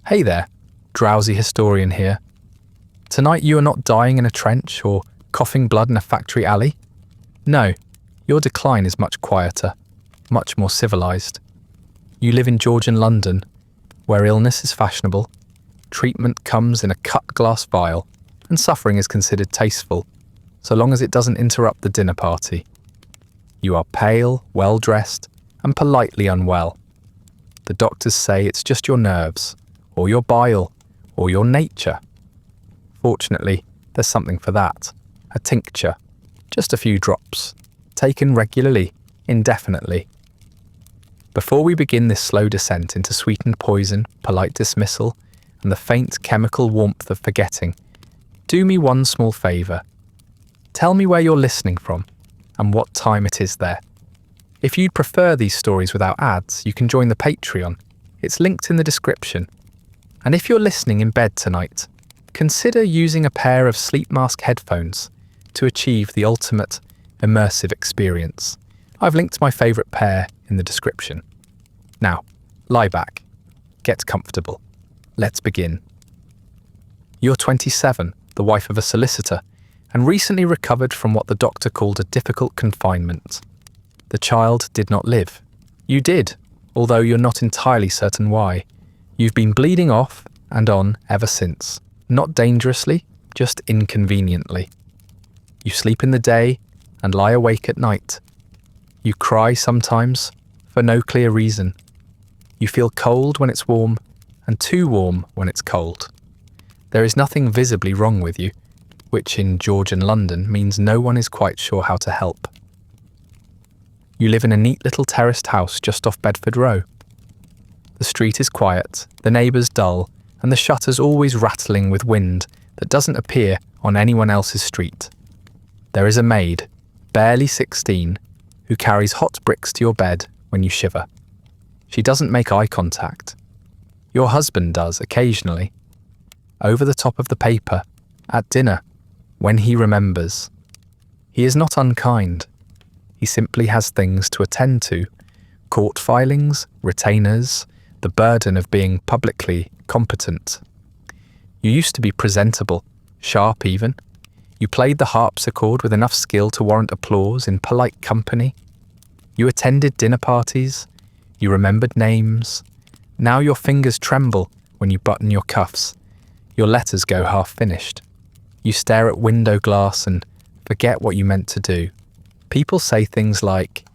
Hey there, Drowsy Historian here. Tonight you are not dying in a trench or coughing blood in a factory alley. No, your decline is much quieter, much more civilized. You live in Georgian London, where illness is fashionable, treatment comes in a cut glass vial, and suffering is considered tasteful, so long as it doesn't interrupt the dinner party. You are pale, well-dressed, and politely unwell. The doctors say it's just your nerves, or your bile, or your nature. Fortunately, there's something for that. A tincture. Just a few drops. Taken regularly, indefinitely. Before we begin this slow descent into sweetened poison, polite dismissal, and the faint chemical warmth of forgetting, do me one small favour. Tell me where you're listening from, and what time it is there. If you'd prefer these stories without ads, you can join the Patreon. It's linked in the description. And if you're listening in bed tonight, consider using a pair of sleep mask headphones to achieve the ultimate immersive experience. I've linked my favourite pair in the description. Now, lie back, get comfortable. Let's begin. You're 27, the wife of a solicitor, and recently recovered from what the doctor called a difficult confinement. The child did not live. You did, although you're not entirely certain why. You've been bleeding off and on ever since. Not dangerously, just inconveniently. You sleep in the day and lie awake at night. You cry sometimes, for no clear reason. You feel cold when it's warm, and too warm when it's cold. There is nothing visibly wrong with you, which in Georgian London means no one is quite sure how to help. You live in a neat little terraced house just off Bedford Row. The street is quiet, the neighbours dull, and the shutters always rattling with wind that doesn't appear on anyone else's street. There is a maid, barely 16, who carries hot bricks to your bed when you shiver. She doesn't make eye contact. Your husband does occasionally. Over the top of the paper, at dinner, when he remembers. He is not unkind. He simply has things to attend to. Court filings, retainers, the burden of being publicly competent. You used to be presentable, sharp even. You played the harpsichord with enough skill to warrant applause in polite company. You attended dinner parties. You remembered names. Now your fingers tremble when you button your cuffs. Your letters go half-finished. You stare at window glass and forget what you meant to do. People say things like,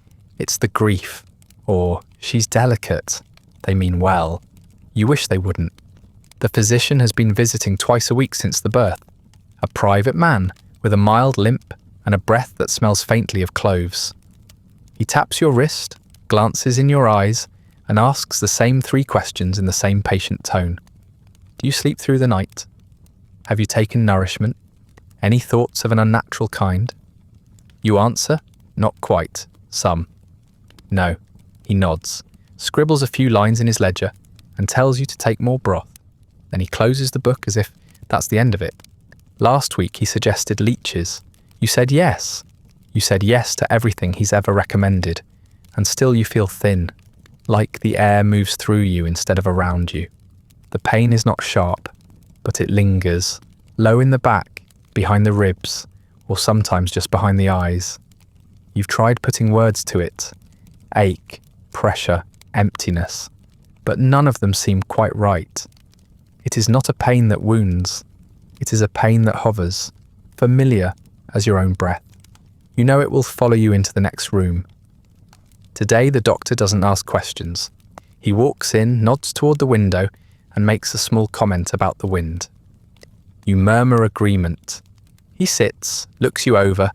"It's the grief," or "She's delicate." They mean well. You wish they wouldn't. The physician has been visiting twice a week since the birth. A private man with a mild limp and a breath that smells faintly of cloves. He taps your wrist, glances in your eyes, and asks the same 3 questions in the same patient tone. Do you sleep through the night? Have you taken nourishment? Any thoughts of an unnatural kind? You answer, not quite, some. No, he nods, scribbles a few lines in his ledger, and tells you to take more broth. Then he closes the book as if that's the end of it. Last week he suggested leeches. You said yes. You said yes to everything he's ever recommended, and still you feel thin, like the air moves through you instead of around you. The pain is not sharp, but it lingers, low in the back, behind the ribs, or sometimes just behind the eyes. You've tried putting words to it. Ache, pressure, emptiness. But none of them seem quite right. It is not a pain that wounds. It is a pain that hovers, familiar as your own breath. You know it will follow you into the next room. Today the doctor doesn't ask questions. He walks in, nods toward the window, and makes a small comment about the wind. You murmur agreement. He sits, looks you over,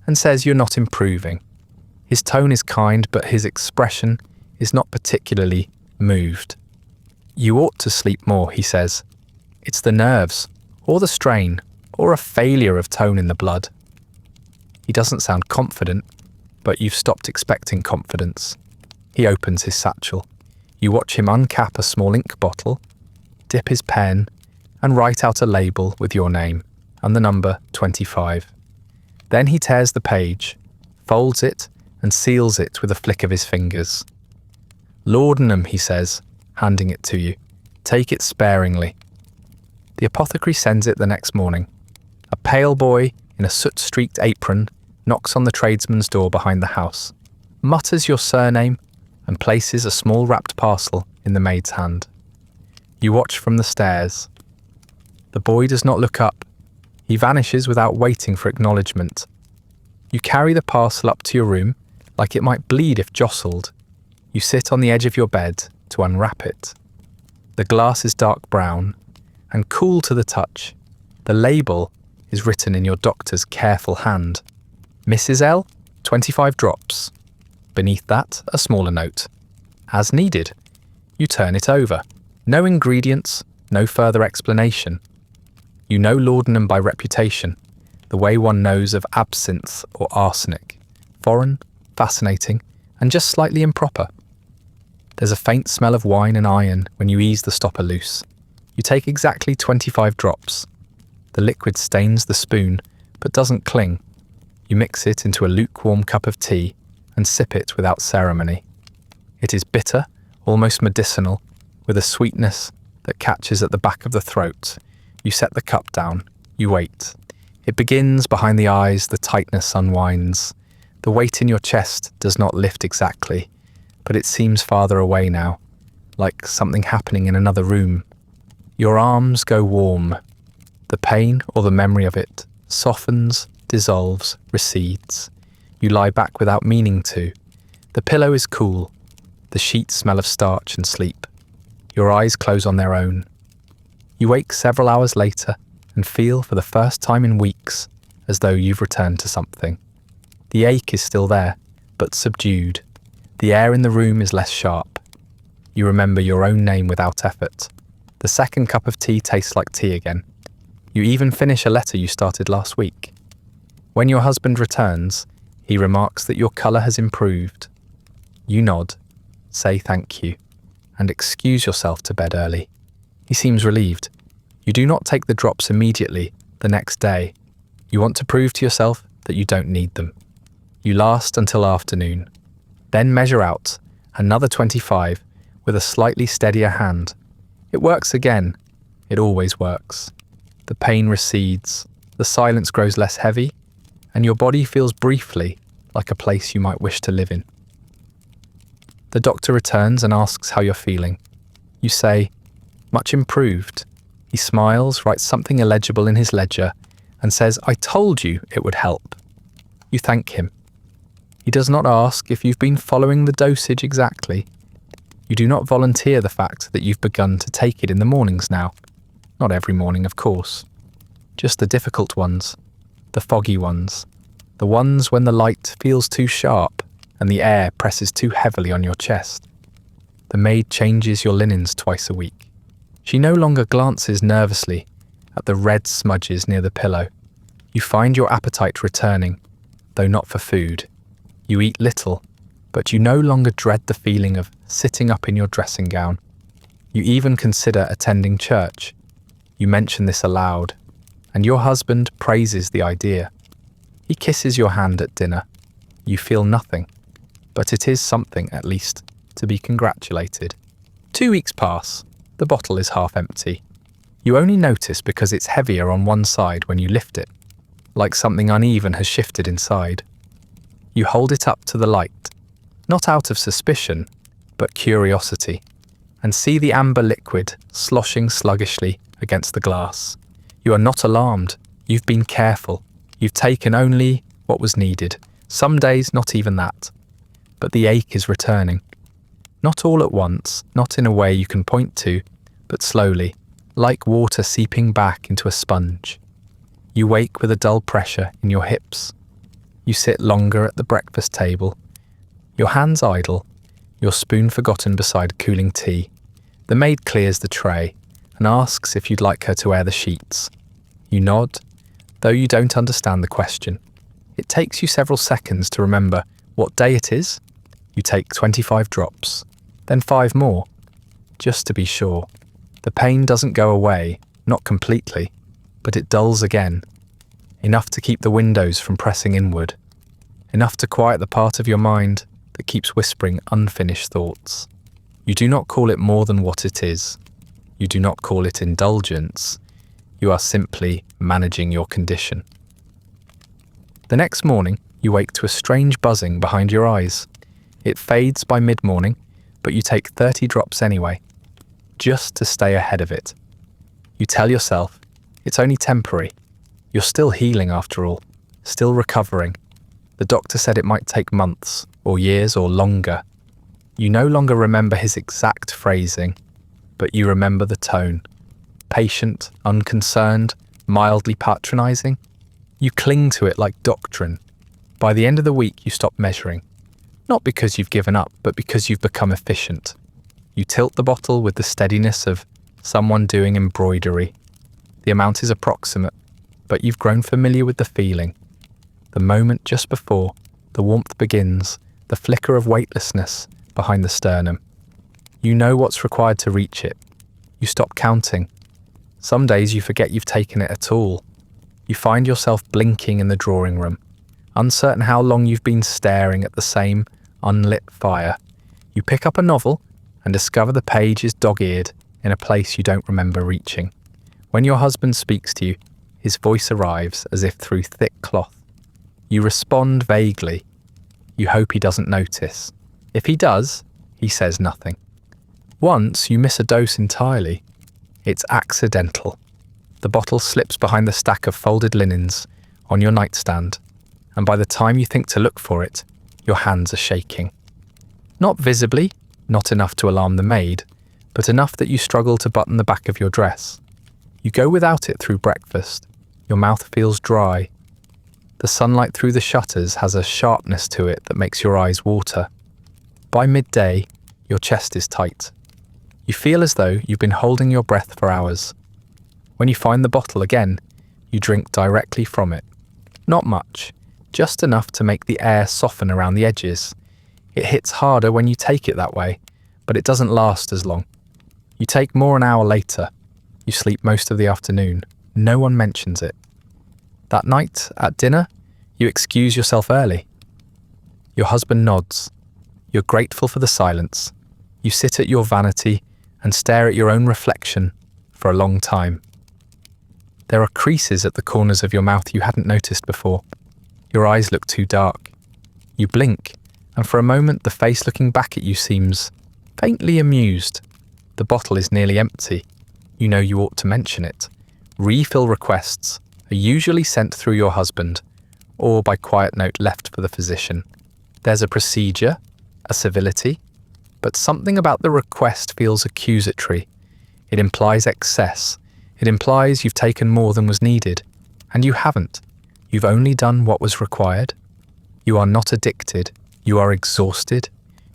and says you're not improving. His tone is kind, but his expression is not particularly moved. You ought to sleep more, he says. It's the nerves, or the strain, or a failure of tone in the blood. He doesn't sound confident, but you've stopped expecting confidence. He opens his satchel. You watch him uncap a small ink bottle, dip his pen, and write out a label with your name and the number 25. Then he tears the page, folds it, and seals it with a flick of his fingers. Laudanum, he says, handing it to you. take it sparingly. The apothecary sends it the next morning. A pale boy in a soot-streaked apron knocks on the tradesman's door behind the house, mutters your surname, and places a small wrapped parcel in the maid's hand. You watch from the stairs. The boy does not look up. He vanishes without waiting for acknowledgement. You carry the parcel up to your room like it might bleed if jostled. You sit on the edge of your bed to unwrap it. The glass is dark brown and cool to the touch. The label is written in your doctor's careful hand. Mrs. L, 25 drops. Beneath that, a smaller note. As needed. You turn it over. No ingredients, no further explanation. You know laudanum by reputation, the way one knows of absinthe or arsenic. Foreign, fascinating, and just slightly improper. There's a faint smell of wine and iron when you ease the stopper loose. You take exactly 25 drops. The liquid stains the spoon, but doesn't cling. You mix it into a lukewarm cup of tea and sip it without ceremony. It is bitter, almost medicinal, with a sweetness that catches at the back of the throat. You set the cup down. You wait. It begins behind the eyes, the tightness unwinds. The weight in your chest does not lift exactly, but it seems farther away now, like something happening in another room. Your arms go warm. The pain or the memory of it softens, dissolves, recedes. You lie back without meaning to. The pillow is cool. The sheets smell of starch and sleep. Your eyes close on their own. You wake several hours later and feel for the first time in weeks as though you've returned to something. The ache is still there, but subdued. The air in the room is less sharp. You remember your own name without effort. The second cup of tea tastes like tea again. You even finish a letter you started last week. When your husband returns, he remarks that your colour has improved. You nod, say thank you, and excuse yourself to bed early. He seems relieved. You do not take the drops immediately, the next day. You want to prove to yourself that you don't need them. You last until afternoon. Then measure out another 25 with a slightly steadier hand. It works again. It always works. The pain recedes, the silence grows less heavy, and your body feels briefly like a place you might wish to live in. The doctor returns and asks how you're feeling. You say, much improved. He smiles, writes something illegible in his ledger, and says, I told you it would help. You thank him. He does not ask if you've been following the dosage exactly. You do not volunteer the fact that you've begun to take it in the mornings now. Not every morning, of course. Just the difficult ones, the foggy ones, the ones when the light feels too sharp and the air presses too heavily on your chest. The maid changes your linens twice a week. She no longer glances nervously at the red smudges near the pillow. You find your appetite returning, though not for food. You eat little, but you no longer dread the feeling of sitting up in your dressing gown. You even consider attending church. You mention this aloud, and your husband praises the idea. He kisses your hand at dinner. You feel nothing, but it is something, at least, to be congratulated. 2 weeks pass. The bottle is half empty. You only notice because it's heavier on one side when you lift it, like something uneven has shifted inside. You hold it up to the light, not out of suspicion, but curiosity, and see the amber liquid sloshing sluggishly against the glass. You are not alarmed. You've been careful. You've taken only what was needed. Some days, not even that. But the ache is returning. Not all at once, not in a way you can point to, but slowly, like water seeping back into a sponge. You wake with a dull pressure in your hips. You sit longer at the breakfast table, your hands idle, your spoon forgotten beside cooling tea. The maid clears the tray and asks if you'd like her to air the sheets. You nod, though you don't understand the question. It takes you several seconds to remember what day it is. You take 25 drops, then 5 more, just to be sure. The pain doesn't go away, not completely, but it dulls again. Enough to keep the windows from pressing inward. Enough to quiet the part of your mind that keeps whispering unfinished thoughts. You do not call it more than what it is. You do not call it indulgence. You are simply managing your condition. The next morning, you wake to a strange buzzing behind your eyes. It fades by mid-morning, but you take 30 drops anyway, just to stay ahead of it. You tell yourself, it's only temporary. You're still healing after all, still recovering. The doctor said it might take months, or years, or longer. You no longer remember his exact phrasing, but you remember the tone. Patient, unconcerned, mildly patronizing. You cling to it like doctrine. By the end of the week, you stop measuring. Not because you've given up, but because you've become efficient. You tilt the bottle with the steadiness of someone doing embroidery. The amount is approximate, but you've grown familiar with the feeling. The moment just before, the warmth begins, the flicker of weightlessness behind the sternum. You know what's required to reach it. You stop counting. Some days you forget you've taken it at all. You find yourself blinking in the drawing room, uncertain how long you've been staring at the same unlit fire. You pick up a novel and discover the page is dog-eared in a place you don't remember reaching. When your husband speaks to you, his voice arrives as if through thick cloth. You respond vaguely. You hope he doesn't notice. If he does, he says nothing. Once you miss a dose entirely. It's accidental. The bottle slips behind the stack of folded linens on your nightstand, and by the time you think to look for it, your hands are shaking. Not visibly, not enough to alarm the maid, but enough that you struggle to button the back of your dress. You go without it through breakfast. Your mouth feels dry. The sunlight through the shutters has a sharpness to it that makes your eyes water. By midday, your chest is tight. You feel as though you've been holding your breath for hours. When you find the bottle again, you drink directly from it. Not much, just enough to make the air soften around the edges. It hits harder when you take it that way, but it doesn't last as long. You take more an hour later. You sleep most of the afternoon. No one mentions it. That night, at dinner, you excuse yourself early. Your husband nods. You're grateful for the silence. You sit at your vanity and stare at your own reflection for a long time. There are creases at the corners of your mouth you hadn't noticed before. Your eyes look too dark. You blink, and for a moment the face looking back at you seems faintly amused. The bottle is nearly empty. You know you ought to mention it. Refill requests are usually sent through your husband, or by quiet note left for the physician. There's a procedure, a civility, but something about the request feels accusatory. It implies excess. It implies you've taken more than was needed, and you haven't. You've only done what was required. You are not addicted. You are exhausted.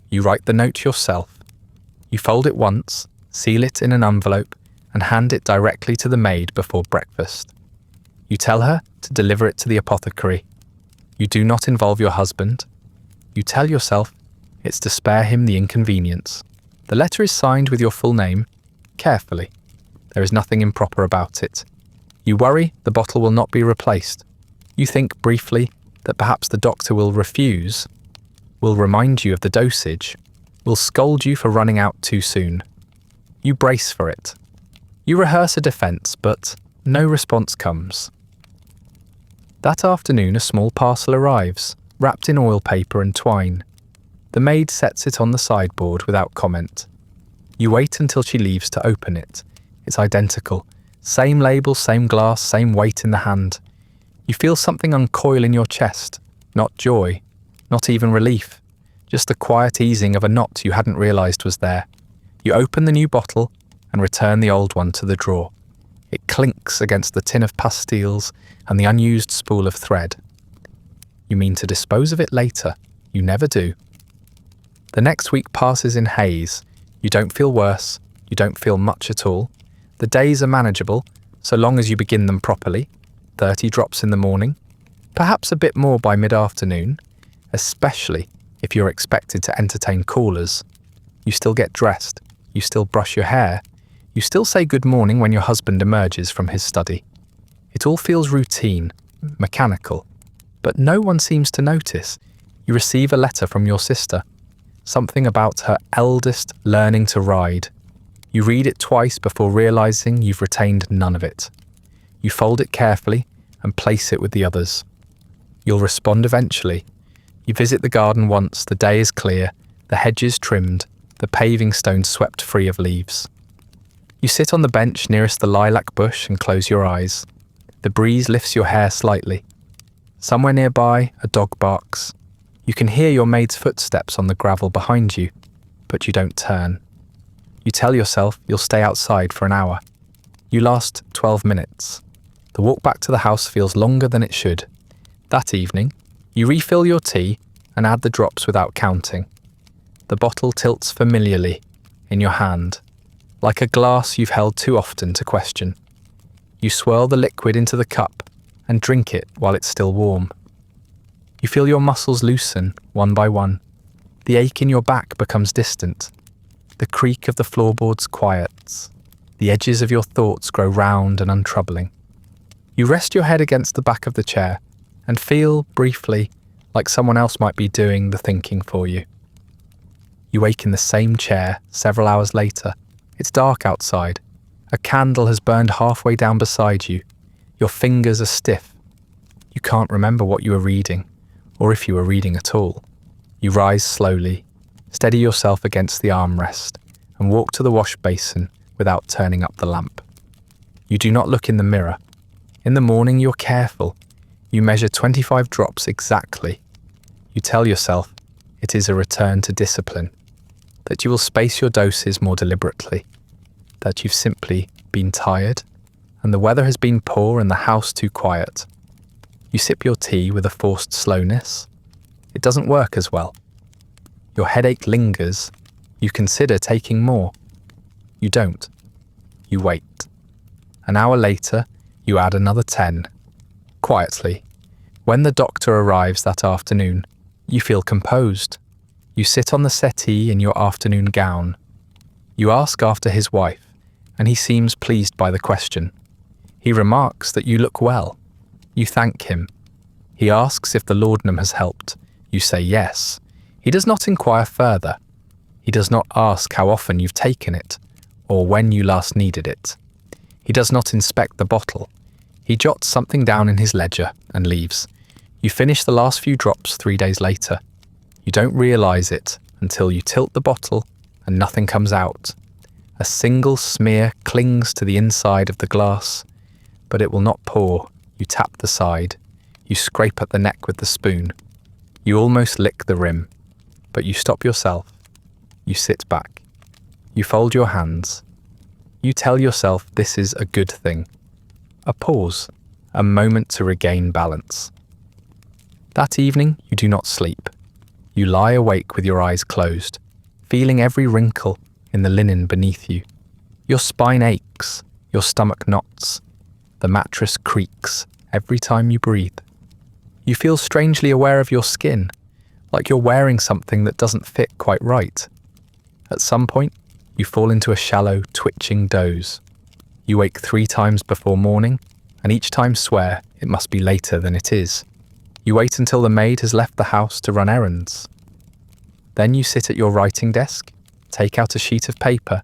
You write the note yourself. You fold it once, seal it in an envelope, and hand it directly to the maid before breakfast. You tell her to deliver it to the apothecary. You do not involve your husband. You tell yourself it's to spare him the inconvenience. The letter is signed with your full name, carefully. There is nothing improper about it. You worry the bottle will not be replaced. You think briefly that perhaps the doctor will refuse, will remind you of the dosage, will scold you for running out too soon. You brace for it. You rehearse a defense, but no response comes. That afternoon, a small parcel arrives, wrapped in oil paper and twine. The maid sets it on the sideboard without comment. You wait until she leaves to open it. It's identical. Same label, same glass, same weight in the hand. You feel something uncoil in your chest. Not joy, not even relief. Just the quiet easing of a knot you hadn't realised was there. You open the new bottle and return the old one to the drawer. It clinks against the tin of pastilles and the unused spool of thread. You mean to dispose of it later. You never do. The next week passes in haze. You don't feel worse. You don't feel much at all. The days are manageable, so long as you begin them properly. 30 drops in the morning. Perhaps a bit more by mid-afternoon, especially if you're expected to entertain callers. You still get dressed. You still brush your hair. You still say good morning when your husband emerges from his study. It all feels routine, mechanical, but no one seems to notice. You receive a letter from your sister. Something about her eldest learning to ride. You read it twice before realizing you've retained none of it. You fold it carefully and place it with the others. You'll respond eventually. You visit the garden once, the day is clear, the hedges trimmed, the paving stones swept free of leaves. You sit on the bench nearest the lilac bush and close your eyes. The breeze lifts your hair slightly. Somewhere nearby, a dog barks. You can hear your maid's footsteps on the gravel behind you, but you don't turn. You tell yourself you'll stay outside for an hour. You last 12 minutes. The walk back to the house feels longer than it should. That evening, you refill your tea and add the drops without counting. The bottle tilts familiarly in your hand, like a glass you've held too often to question. You swirl the liquid into the cup and drink it while it's still warm. You feel your muscles loosen one by one. The ache in your back becomes distant. The creak of the floorboards quiets. The edges of your thoughts grow round and untroubling. You rest your head against the back of the chair and feel, briefly, like someone else might be doing the thinking for you. You wake in the same chair several hours later. It's dark outside. A candle has burned halfway down beside you. Your fingers are stiff. You can't remember what you were reading, or if you were reading at all. You rise slowly, steady yourself against the armrest, and walk to the wash basin without turning up the lamp. You do not look in the mirror. In the morning you're careful. You measure 25 drops exactly. You tell yourself it is a return to discipline, that you will space your doses more deliberately, that you've simply been tired, and the weather has been poor and the house too quiet. You sip your tea with a forced slowness. It doesn't work as well. Your headache lingers. You consider taking more. You don't. You wait. An hour later, you add another 10. Quietly. When the doctor arrives that afternoon, you feel composed. You sit on the settee in your afternoon gown. You ask after his wife, and he seems pleased by the question. He remarks that you look well. You thank him. He asks if the laudanum has helped. You say yes. He does not inquire further. He does not ask how often you've taken it, or when you last needed it. He does not inspect the bottle. He jots something down in his ledger and leaves. You finish the last few drops 3 days later. You don't realize it until you tilt the bottle and nothing comes out. A single smear clings to the inside of the glass, but it will not pour. You tap the side. You scrape at the neck with the spoon. You almost lick the rim, but you stop yourself. You sit back. You fold your hands. You tell yourself this is a good thing. A pause, a moment to regain balance. That evening, you do not sleep. You lie awake with your eyes closed, feeling every wrinkle in the linen beneath you. Your spine aches, your stomach knots. The mattress creaks every time you breathe. You feel strangely aware of your skin, like you're wearing something that doesn't fit quite right. At some point, you fall into a shallow, twitching doze. You wake 3 times before morning, and each time swear it must be later than it is. You wait until the maid has left the house to run errands. Then you sit at your writing desk, take out a sheet of paper,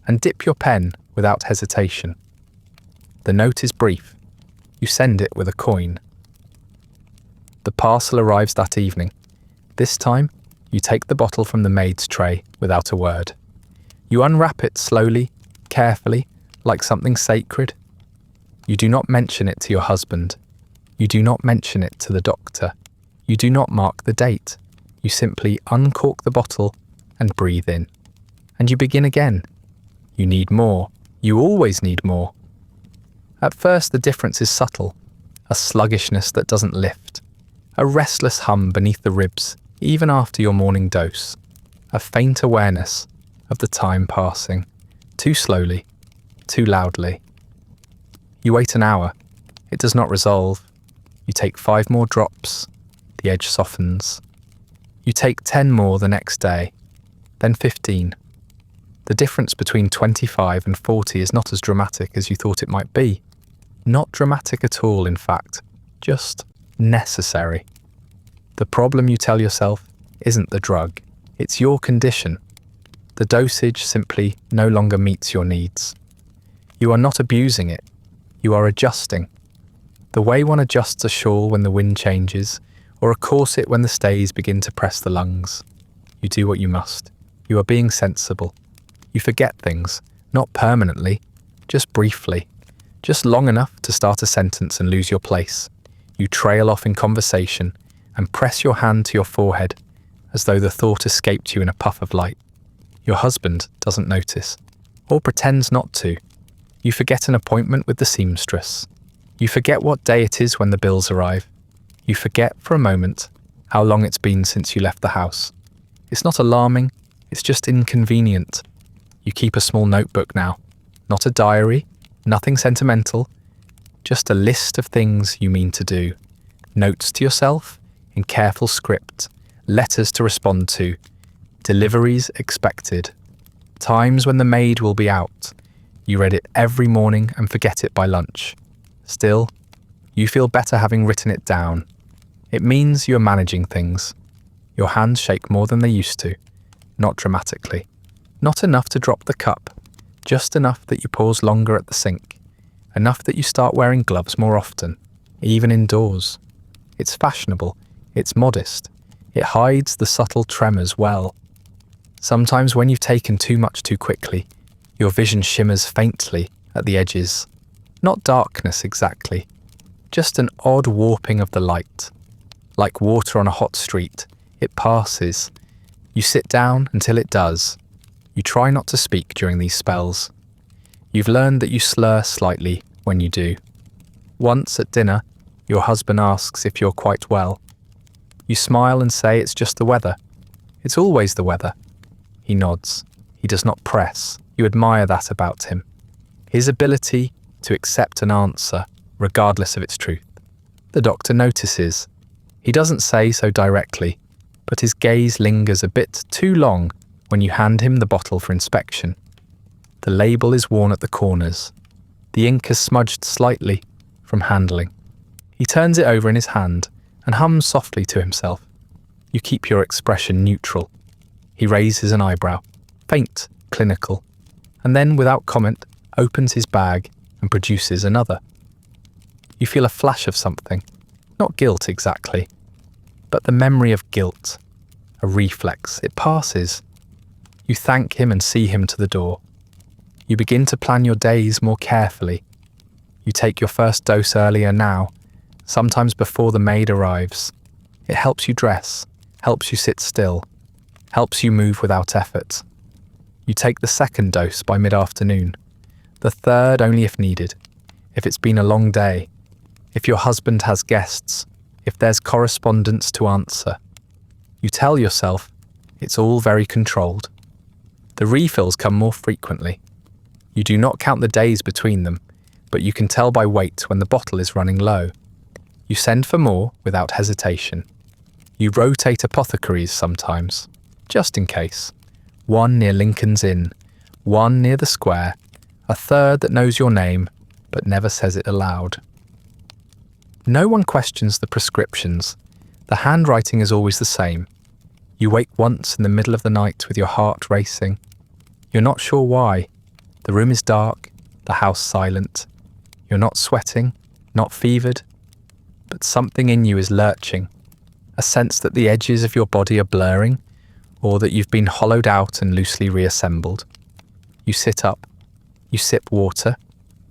and dip your pen without hesitation. The note is brief. You send it with a coin. The parcel arrives that evening. This time, you take the bottle from the maid's tray without a word. You unwrap it slowly, carefully, like something sacred. You do not mention it to your husband. You do not mention it to the doctor. You do not mark the date. You simply uncork the bottle and breathe in. And you begin again. You need more. You always need more. At first, the difference is subtle. A sluggishness that doesn't lift. A restless hum beneath the ribs, even after your morning dose. A faint awareness of the time passing. Too slowly. Too loudly. You wait an hour. It does not resolve. You take 5 more drops. The edge softens. You take 10 more the next day. Then 15. The difference between 25 and 40 is not as dramatic as you thought it might be. Not dramatic at all, in fact. Just necessary. The problem, you tell yourself, isn't the drug. It's your condition. The dosage simply no longer meets your needs. You are not abusing it, you are adjusting. The way one adjusts a shawl when the wind changes, or a corset when the stays begin to press the lungs. You do what you must. You are being sensible. You forget things, not permanently, just briefly, just long enough to start a sentence and lose your place. You trail off in conversation and press your hand to your forehead as though the thought escaped you in a puff of light. Your husband doesn't notice, or pretends not to. You forget an appointment with the seamstress. You forget what day it is when the bills arrive. You forget for a moment how long it's been since you left the house. It's not alarming, it's just inconvenient. You keep a small notebook now. Not a diary, nothing sentimental, just a list of things you mean to do. Notes to yourself in careful script, letters to respond to, deliveries expected, times when the maid will be out. You read it every morning and forget it by lunch. Still, you feel better having written it down. It means you are managing things. Your hands shake more than they used to, not dramatically. Not enough to drop the cup, just enough that you pause longer at the sink, enough that you start wearing gloves more often, even indoors. It's fashionable, it's modest, it hides the subtle tremors well. Sometimes when you've taken too much too quickly, your vision shimmers faintly at the edges. Not darkness exactly, just an odd warping of the light. Like water on a hot street, it passes. You sit down until it does. You try not to speak during these spells. You've learned that you slur slightly when you do. Once at dinner, your husband asks if you're quite well. You smile and say it's just the weather. It's always the weather. He nods. He does not press. You admire that about him. His ability to accept an answer, regardless of its truth. The doctor notices. He doesn't say so directly, but his gaze lingers a bit too long when you hand him the bottle for inspection. The label is worn at the corners. The ink is smudged slightly from handling. He turns it over in his hand and hums softly to himself. You keep your expression neutral. He raises an eyebrow, faint, clinical, and then, without comment, opens his bag and produces another. You feel a flash of something, not guilt exactly, but the memory of guilt. A reflex, it passes. You thank him and see him to the door. You begin to plan your days more carefully. You take your first dose earlier now, sometimes before the maid arrives. It helps you dress, helps you sit still, helps you move without effort. You take the second dose by mid-afternoon, the third only if needed, if it's been a long day, if your husband has guests, if there's correspondence to answer. You tell yourself it's all very controlled. The refills come more frequently. You do not count the days between them, but you can tell by weight when the bottle is running low. You send for more without hesitation. You rotate apothecaries sometimes, just in case. One near Lincoln's Inn, one near the square, a third that knows your name but never says it aloud. No one questions the prescriptions. The handwriting is always the same. You wake once in the middle of the night with your heart racing. You're not sure why. The room is dark, the house silent. You're not sweating, not fevered, but something in you is lurching, a sense that the edges of your body are blurring, or that you've been hollowed out and loosely reassembled. You sit up, you sip water,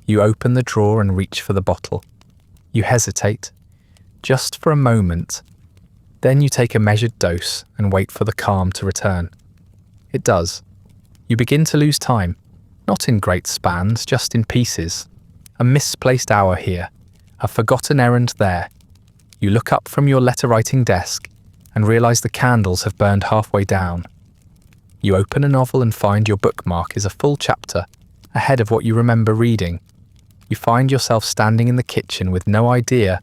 you open the drawer and reach for the bottle. You hesitate, just for a moment. Then you take a measured dose and wait for the calm to return. It does. You begin to lose time, not in great spans, just in pieces. A misplaced hour here, a forgotten errand there. You look up from your letter-writing desk and realise the candles have burned halfway down. You open a novel and find your bookmark is a full chapter ahead of what you remember reading. You find yourself standing in the kitchen with no idea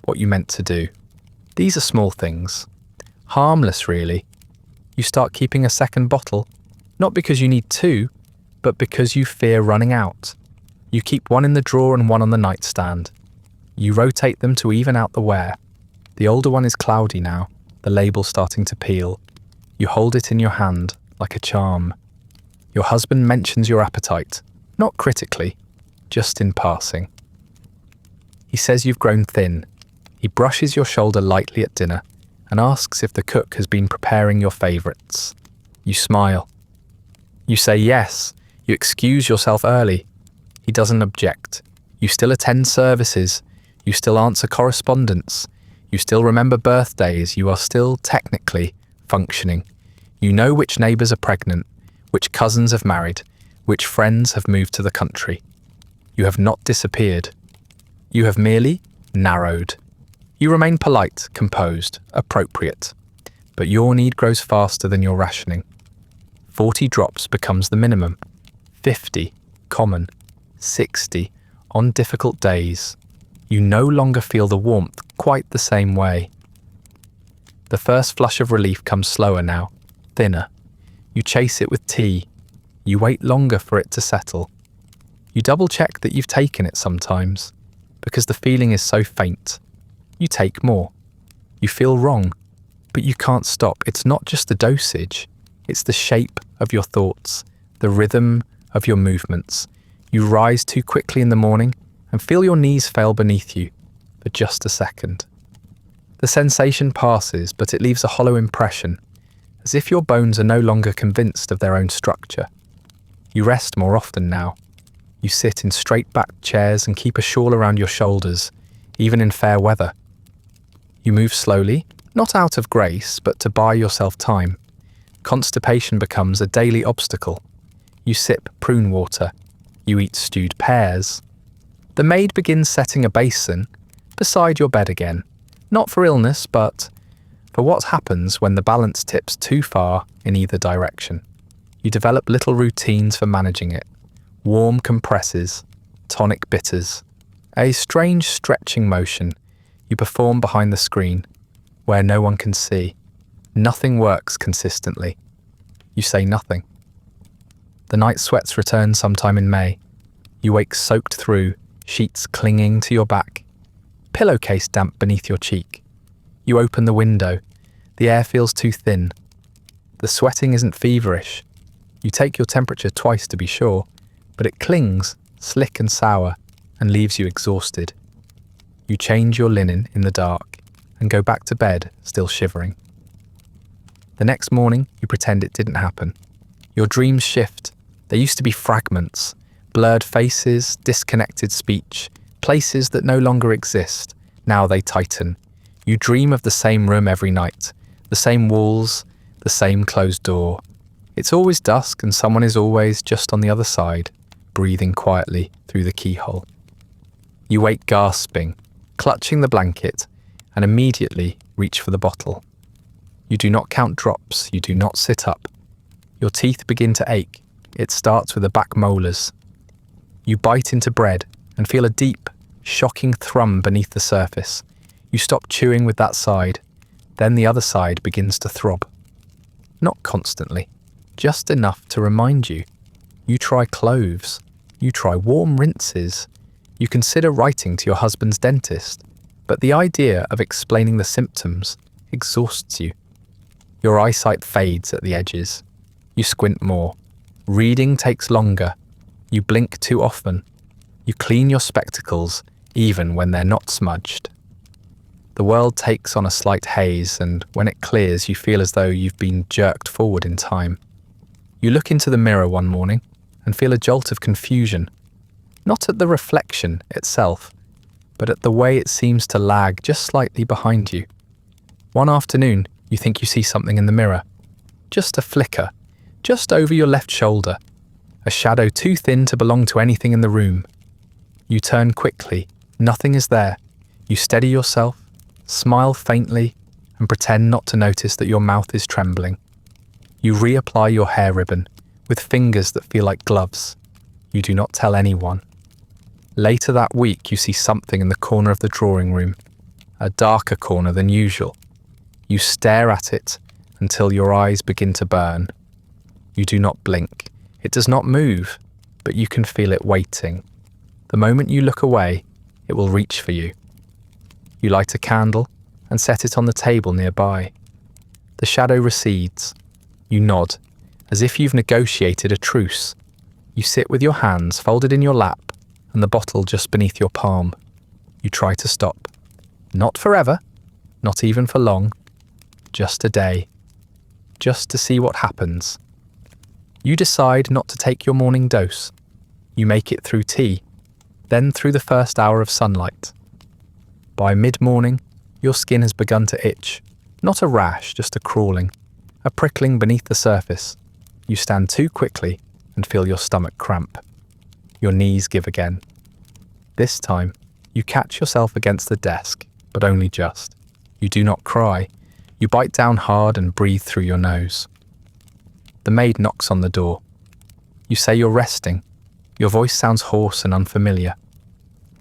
what you meant to do. These are small things. Harmless, really. You start keeping a second bottle, not because you need two, but because you fear running out. You keep one in the drawer and one on the nightstand. You rotate them to even out the wear. The older one is cloudy now, the label starting to peel. You hold it in your hand, like a charm. Your husband mentions your appetite, not critically, just in passing. He says you've grown thin. He brushes your shoulder lightly at dinner and asks if the cook has been preparing your favourites. You smile. You say yes. You excuse yourself early. He doesn't object. You still attend services. You still answer correspondence. You still remember birthdays. You are still technically functioning. You know which neighbours are pregnant, which cousins have married, which friends have moved to the country. You have not disappeared. You have merely narrowed. You remain polite, composed, appropriate. But your need grows faster than your rationing. 40 drops becomes the minimum. 50, common. 60, on difficult days. You no longer feel the warmth quite the same way. The first flush of relief comes slower now, thinner. You chase it with tea. You wait longer for it to settle. You double-check that you've taken it sometimes, because the feeling is so faint. You take more. You feel wrong, but you can't stop. It's not just the dosage, it's the shape of your thoughts, the rhythm of your movements. You rise too quickly in the morning and feel your knees fail beneath you for just a second. The sensation passes, but it leaves a hollow impression, as if your bones are no longer convinced of their own structure. You rest more often now. You sit in straight-backed chairs and keep a shawl around your shoulders, even in fair weather. You move slowly, not out of grace, but to buy yourself time. Constipation becomes a daily obstacle. You sip prune water. You eat stewed pears. The maid begins setting a basin beside your bed again, not for illness, but for what happens when the balance tips too far in either direction. You develop little routines for managing it. Warm compresses, tonic bitters, a strange stretching motion you perform behind the screen, where no one can see. Nothing works consistently. You say nothing. The night sweats return sometime in May. You wake soaked through, sheets clinging to your back, pillowcase damp beneath your cheek. You open the window. The air feels too thin. The sweating isn't feverish. You take your temperature twice to be sure, but it clings, slick and sour, and leaves you exhausted. You change your linen in the dark and go back to bed, still shivering. The next morning, you pretend it didn't happen. Your dreams shift. There used to be fragments, blurred faces, disconnected speech, places that no longer exist. Now they tighten. You dream of the same room every night, the same walls, the same closed door. It's always dusk and someone is always just on the other side, breathing quietly through the keyhole. You wake gasping, clutching the blanket, and immediately reach for the bottle. You do not count drops, you do not sit up. Your teeth begin to ache. It starts with the back molars. You bite into bread and feel a deep, shocking thrum beneath the surface. You stop chewing with that side. Then the other side begins to throb. Not constantly, just enough to remind you. You try cloves. You try warm rinses. You consider writing to your husband's dentist. But the idea of explaining the symptoms exhausts you. Your eyesight fades at the edges. You squint more. Reading takes longer. You blink too often. You clean your spectacles, even when they're not smudged. The world takes on a slight haze, and when it clears, you feel as though you've been jerked forward in time. You look into the mirror one morning and feel a jolt of confusion, not at the reflection itself, but at the way it seems to lag just slightly behind you. One afternoon, you think you see something in the mirror. Just a flicker, just over your left shoulder, a shadow too thin to belong to anything in the room. You turn quickly, nothing is there. You steady yourself, smile faintly, and pretend not to notice that your mouth is trembling. You reapply your hair ribbon, with fingers that feel like gloves. You do not tell anyone. Later that week, you see something in the corner of the drawing room, a darker corner than usual. You stare at it until your eyes begin to burn. You do not blink. It does not move, but you can feel it waiting. The moment you look away, it will reach for you. You light a candle and set it on the table nearby. The shadow recedes. You nod, as if you've negotiated a truce. You sit with your hands folded in your lap and the bottle just beneath your palm. You try to stop. Not forever, not even for long, just a day. Just to see what happens. You decide not to take your morning dose. You make it through tea, then through the first hour of sunlight. By mid-morning, your skin has begun to itch. Not a rash, just a crawling, a prickling beneath the surface. You stand too quickly and feel your stomach cramp. Your knees give again. This time, you catch yourself against the desk, but only just. You do not cry. You bite down hard and breathe through your nose. The maid knocks on the door. You say you're resting. Your voice sounds hoarse and unfamiliar.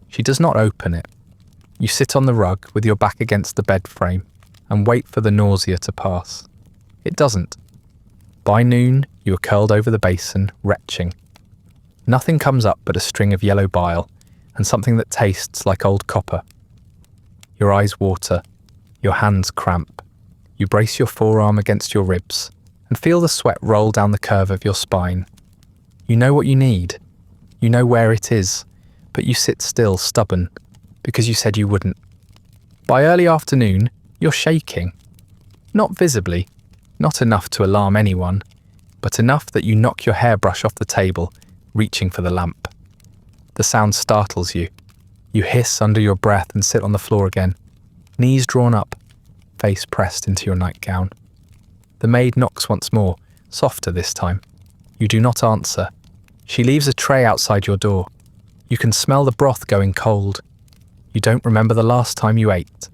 She does not open it. You sit on the rug with your back against the bed frame and wait for the nausea to pass. It doesn't. By noon, you are curled over the basin, retching. Nothing comes up but a string of yellow bile and something that tastes like old copper. Your eyes water. Your hands cramp. You brace your forearm against your ribs and feel the sweat roll down the curve of your spine. You know what you need. You know where it is, but you sit still, stubborn, because you said you wouldn't. By early afternoon, you're shaking. Not visibly, not enough to alarm anyone, but enough that you knock your hairbrush off the table, reaching for the lamp. The sound startles you. You hiss under your breath and sit on the floor again, knees drawn up, face pressed into your nightgown. The maid knocks once more, softer this time. You do not answer. She leaves a tray outside your door. You can smell the broth going cold. You don't remember the last time you ate.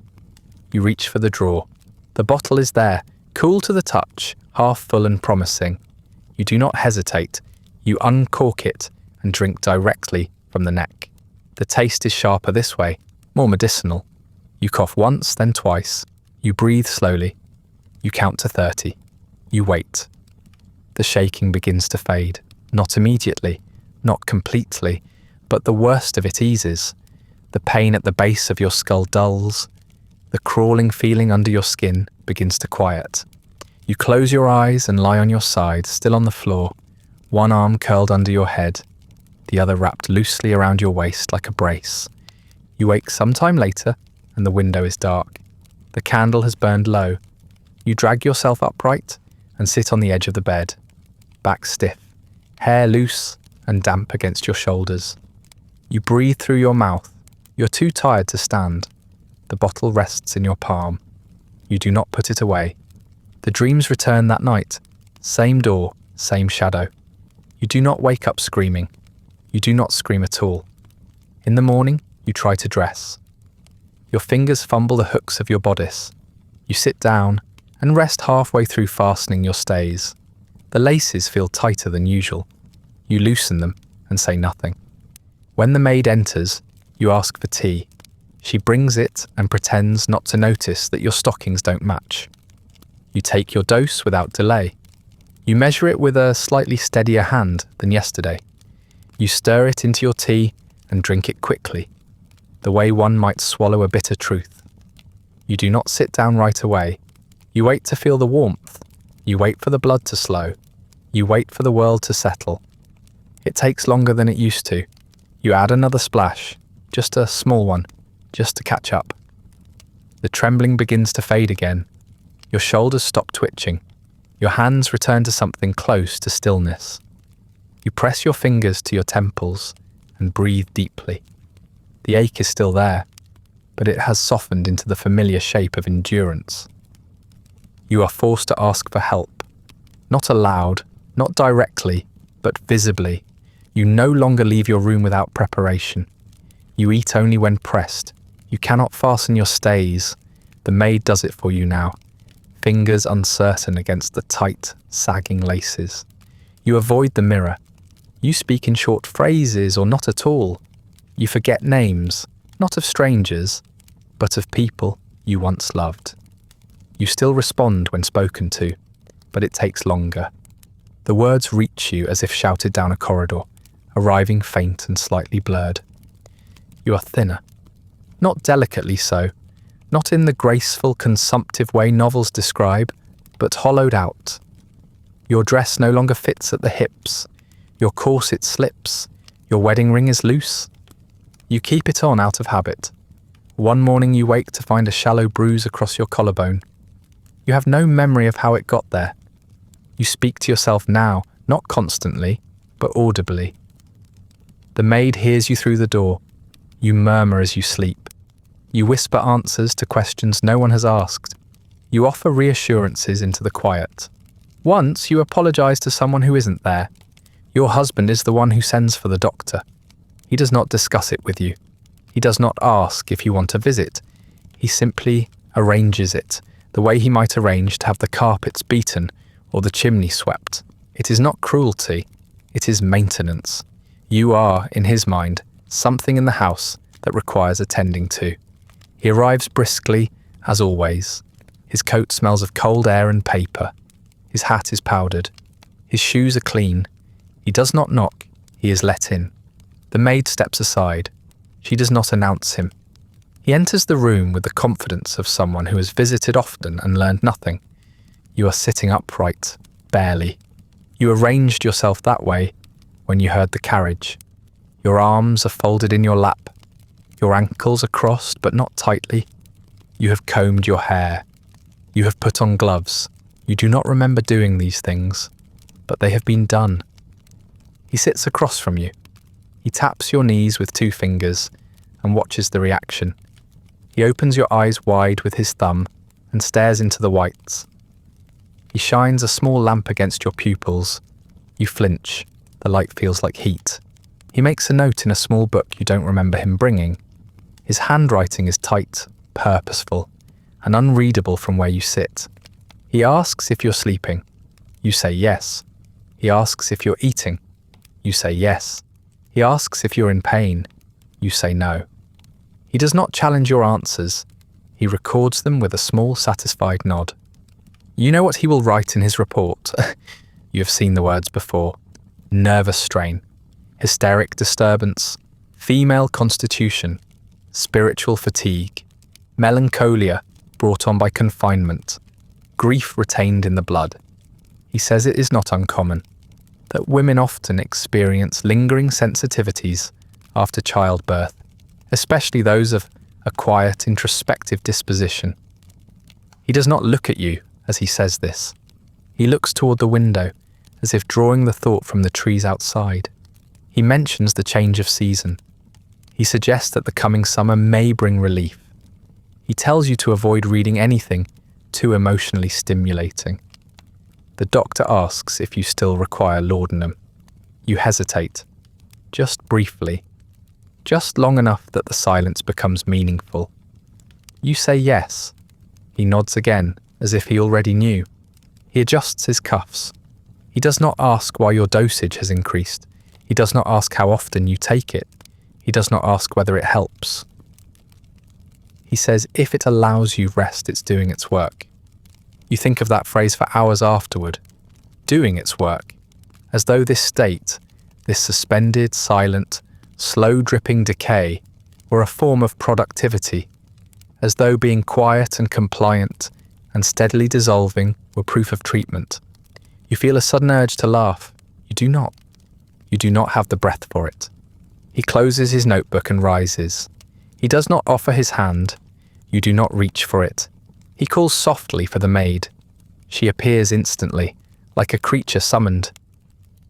You reach for the drawer. The bottle is there, cool to the touch, half full and promising. You do not hesitate. You uncork it and drink directly from the neck. The taste is sharper this way, more medicinal. You cough once, then twice. You breathe slowly. You count to 30. You wait. The shaking begins to fade. Not immediately, not completely, but the worst of it eases. The pain at the base of your skull dulls. The crawling feeling under your skin begins to quiet. You close your eyes and lie on your side, still on the floor, one arm curled under your head, the other wrapped loosely around your waist like a brace. You wake sometime later, and the window is dark. The candle has burned low. You drag yourself upright and sit on the edge of the bed, back stiff, hair loose and damp against your shoulders. You breathe through your mouth. You're too tired to stand. The bottle rests in your palm. You do not put it away. The dreams return that night. Same door, same shadow. You do not wake up screaming. You do not scream at all. In the morning, you try to dress. Your fingers fumble the hooks of your bodice. You sit down and rest halfway through fastening your stays. The laces feel tighter than usual. You loosen them and say nothing. When the maid enters, you ask for tea. She brings it and pretends not to notice that your stockings don't match. You take your dose without delay. You measure it with a slightly steadier hand than yesterday. You stir it into your tea and drink it quickly, the way one might swallow a bitter truth. You do not sit down right away. You wait to feel the warmth. You wait for the blood to slow. You wait for the world to settle. It takes longer than it used to. You add another splash, just a small one, just to catch up. The trembling begins to fade again. Your shoulders stop twitching. Your hands return to something close to stillness. You press your fingers to your temples and breathe deeply. The ache is still there, but it has softened into the familiar shape of endurance. You are forced to ask for help. Not aloud, not directly, but visibly. You no longer leave your room without preparation. You eat only when pressed. You cannot fasten your stays. The maid does it for you now, fingers uncertain against the tight, sagging laces. You avoid the mirror. You speak in short phrases or not at all. You forget names, not of strangers, but of people you once loved. You still respond when spoken to, but it takes longer. The words reach you as if shouted down a corridor, arriving faint and slightly blurred. You are thinner. Not delicately so, not in the graceful, consumptive way novels describe, but hollowed out. Your dress no longer fits at the hips. Your corset slips. Your wedding ring is loose. You keep it on out of habit. One morning you wake to find a shallow bruise across your collarbone. You have no memory of how it got there. You speak to yourself now, not constantly, but audibly. The maid hears you through the door. You murmur as you sleep. You whisper answers to questions no one has asked. You offer reassurances into the quiet. Once you apologize to someone who isn't there. Your husband is the one who sends for the doctor. He does not discuss it with you. He does not ask if you want a visit. He simply arranges it, the way he might arrange to have the carpets beaten or the chimney swept. It is not cruelty, it is maintenance. You are, in his mind, something in the house that requires attending to. He arrives briskly, as always. His coat smells of cold air and paper. His hat is powdered. His shoes are clean. He does not knock, he is let in. The maid steps aside. She does not announce him. He enters the room with the confidence of someone who has visited often and learned nothing. You are sitting upright, barely. You arranged yourself that way when you heard the carriage. Your arms are folded in your lap. Your ankles are crossed, but not tightly. You have combed your hair. You have put on gloves. You do not remember doing these things, but they have been done. He sits across from you. He taps your knees with 2 fingers and watches the reaction. He opens your eyes wide with his thumb and stares into the whites. He shines a small lamp against your pupils. You flinch. The light feels like heat. He makes a note in a small book you don't remember him bringing. His handwriting is tight, purposeful, and unreadable from where you sit. He asks if you're sleeping. You say yes. He asks if you're eating. You say yes. He asks if you're in pain. You say no. He does not challenge your answers. He records them with a small, satisfied nod. You know what he will write in his report. You have seen the words before. Nervous strain, hysteric disturbance, female constitution, spiritual fatigue, melancholia brought on by confinement, grief retained in the blood. He says it is not uncommon, that women often experience lingering sensitivities after childbirth, especially those of a quiet, introspective disposition. He does not look at you as he says this. He looks toward the window, as if drawing the thought from the trees outside. He mentions the change of season. He suggests that the coming summer may bring relief. He tells you to avoid reading anything too emotionally stimulating. The doctor asks if you still require laudanum. You hesitate, just briefly, just long enough that the silence becomes meaningful. You say yes. He nods again, as if he already knew. He adjusts his cuffs. He does not ask why your dosage has increased. He does not ask how often you take it. He does not ask whether it helps. He says if it allows you rest, it's doing its work. You think of that phrase for hours afterward, doing its work, as though this state, this suspended, silent, slow-dripping decay, were a form of productivity, as though being quiet and compliant and steadily dissolving were proof of treatment. You feel a sudden urge to laugh. You do not. You do not have the breath for it. He closes his notebook and rises. He does not offer his hand. You do not reach for it. He calls softly for the maid. She appears instantly, like a creature summoned.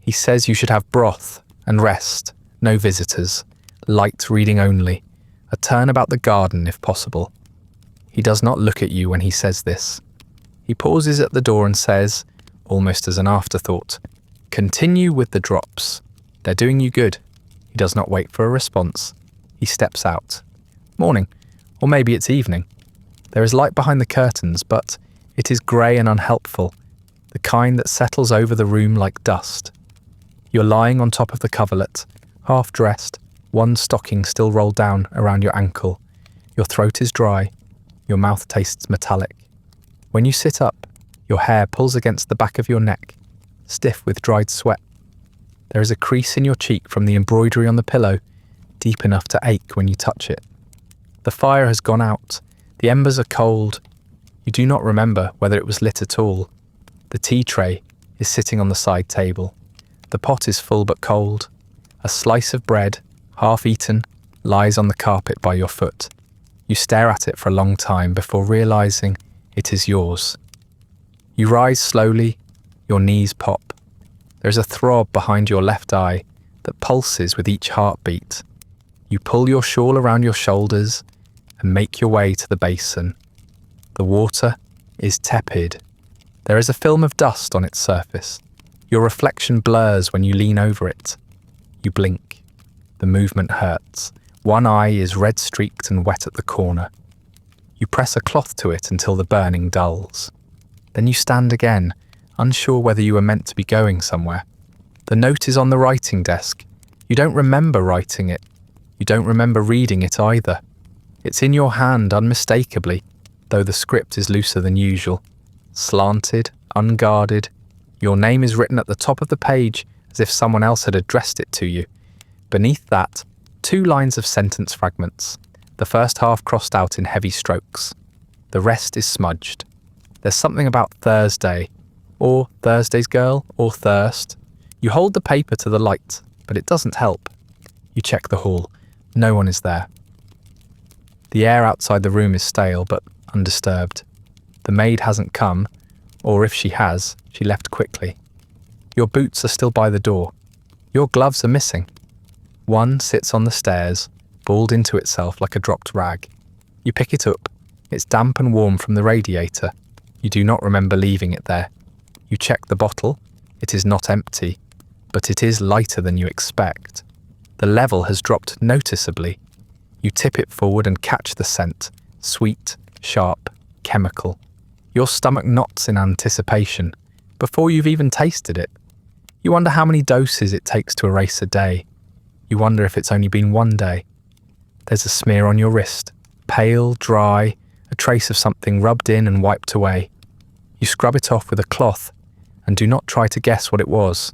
He says you should have broth and rest, no visitors, light reading only, a turn about the garden if possible. He does not look at you when he says this. He pauses at the door and says, almost as an afterthought, continue with the drops. They're doing you good. He does not wait for a response. He steps out. Morning, or maybe it's evening. There is light behind the curtains, but it is grey and unhelpful, the kind that settles over the room like dust. You're lying on top of the coverlet, half dressed, one stocking still rolled down around your ankle. Your throat is dry. Your mouth tastes metallic. When you sit up, your hair pulls against the back of your neck, stiff with dried sweat. There is a crease in your cheek from the embroidery on the pillow, deep enough to ache when you touch it. The fire has gone out. The embers are cold. You do not remember whether it was lit at all. The tea tray is sitting on the side table. The pot is full but cold. A slice of bread, half eaten, lies on the carpet by your foot. You stare at it for a long time before realizing it is yours. You rise slowly, your knees pop. There is a throb behind your left eye that pulses with each heartbeat. You pull your shawl around your shoulders and make your way to the basin. The water is tepid. There is a film of dust on its surface. Your reflection blurs when you lean over it. You blink. The movement hurts. One eye is red-streaked and wet at the corner. You press a cloth to it until the burning dulls. Then you stand again, unsure whether you were meant to be going somewhere. The note is on the writing desk. You don't remember writing it. You don't remember reading it either. It's in your hand unmistakably, though the script is looser than usual. Slanted, unguarded. Your name is written at the top of the page as if someone else had addressed it to you. Beneath that, 2 lines of sentence fragments, the first half crossed out in heavy strokes. The rest is smudged. There's something about Thursday, or Thursday's girl, or thirst. You hold the paper to the light, but it doesn't help. You check the hall. No one is there. The air outside the room is stale, but undisturbed. The maid hasn't come, or if she has, she left quickly. Your boots are still by the door. Your gloves are missing. One sits on the stairs, balled into itself like a dropped rag. You pick it up. It's damp and warm from the radiator. You do not remember leaving it there. You check the bottle. It is not empty, but it is lighter than you expect. The level has dropped noticeably. You tip it forward and catch the scent, sweet, sharp, chemical. Your stomach knots in anticipation, before you've even tasted it. You wonder how many doses it takes to erase a day. You wonder if it's only been one day. There's a smear on your wrist, pale, dry, a trace of something rubbed in and wiped away. You scrub it off with a cloth and do not try to guess what it was.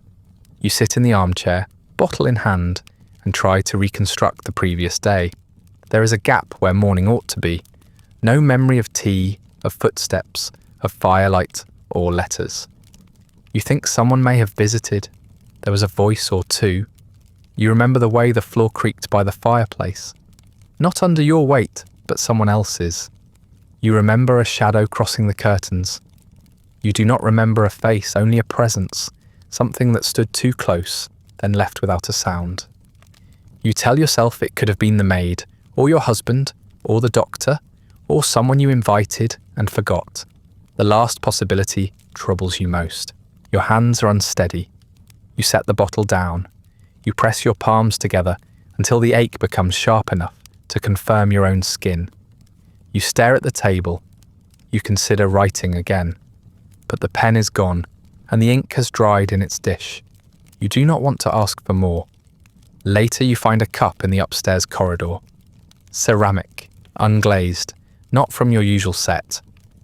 You sit in the armchair, bottle in hand, and try to reconstruct the previous day. There is a gap where morning ought to be. No memory of tea, of footsteps, of firelight, or letters. You think someone may have visited. There was a voice or two. You remember the way the floor creaked by the fireplace. Not under your weight, but someone else's. You remember a shadow crossing the curtains. You do not remember a face, only a presence, something that stood too close, then left without a sound. You tell yourself it could have been the maid, or your husband, or the doctor, or someone you invited and forgot. The last possibility troubles you most. Your hands are unsteady. You set the bottle down. You press your palms together until the ache becomes sharp enough to confirm your own skin. You stare at the table. You consider writing again. But the pen is gone, and the ink has dried in its dish. You do not want to ask for more. Later you find a cup in the upstairs corridor. Ceramic, unglazed, not from your usual set.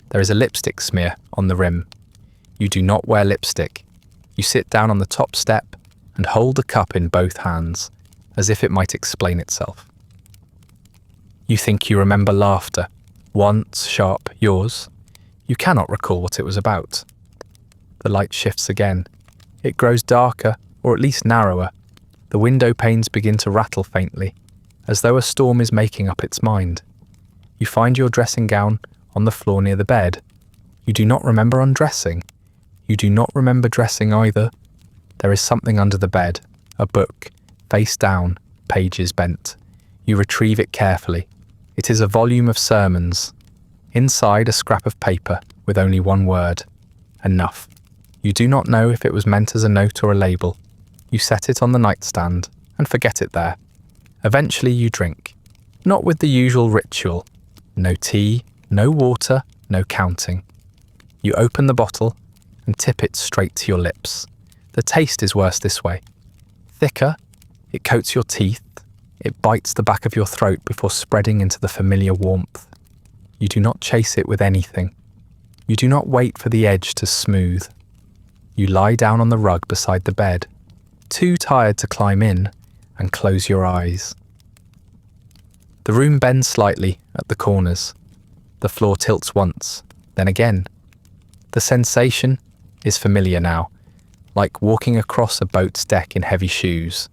There is a lipstick smear on the rim. You do not wear lipstick. You sit down on the top step and hold the cup in both hands, as if it might explain itself. You think you remember laughter, once sharp, yours. You cannot recall what it was about. The light shifts again. It grows darker, or at least narrower. The window panes begin to rattle faintly, as though a storm is making up its mind. You find your dressing gown on the floor near the bed. You do not remember undressing. You do not remember dressing either. There is something under the bed, a book, face down, pages bent. You retrieve it carefully. It is a volume of sermons. Inside, a scrap of paper with only one word. Enough. You do not know if it was meant as a note or a label. You set it on the nightstand and forget it there. Eventually you drink. Not with the usual ritual. No tea, no water, no counting. You open the bottle and tip it straight to your lips. The taste is worse this way. Thicker, it coats your teeth, it bites the back of your throat before spreading into the familiar warmth. You do not chase it with anything. You do not wait for the edge to smooth. You lie down on the rug beside the bed, too tired to climb in, and close your eyes. The room bends slightly at the corners. The floor tilts once, then again. The sensation is familiar now, like walking across a boat's deck in heavy shoes.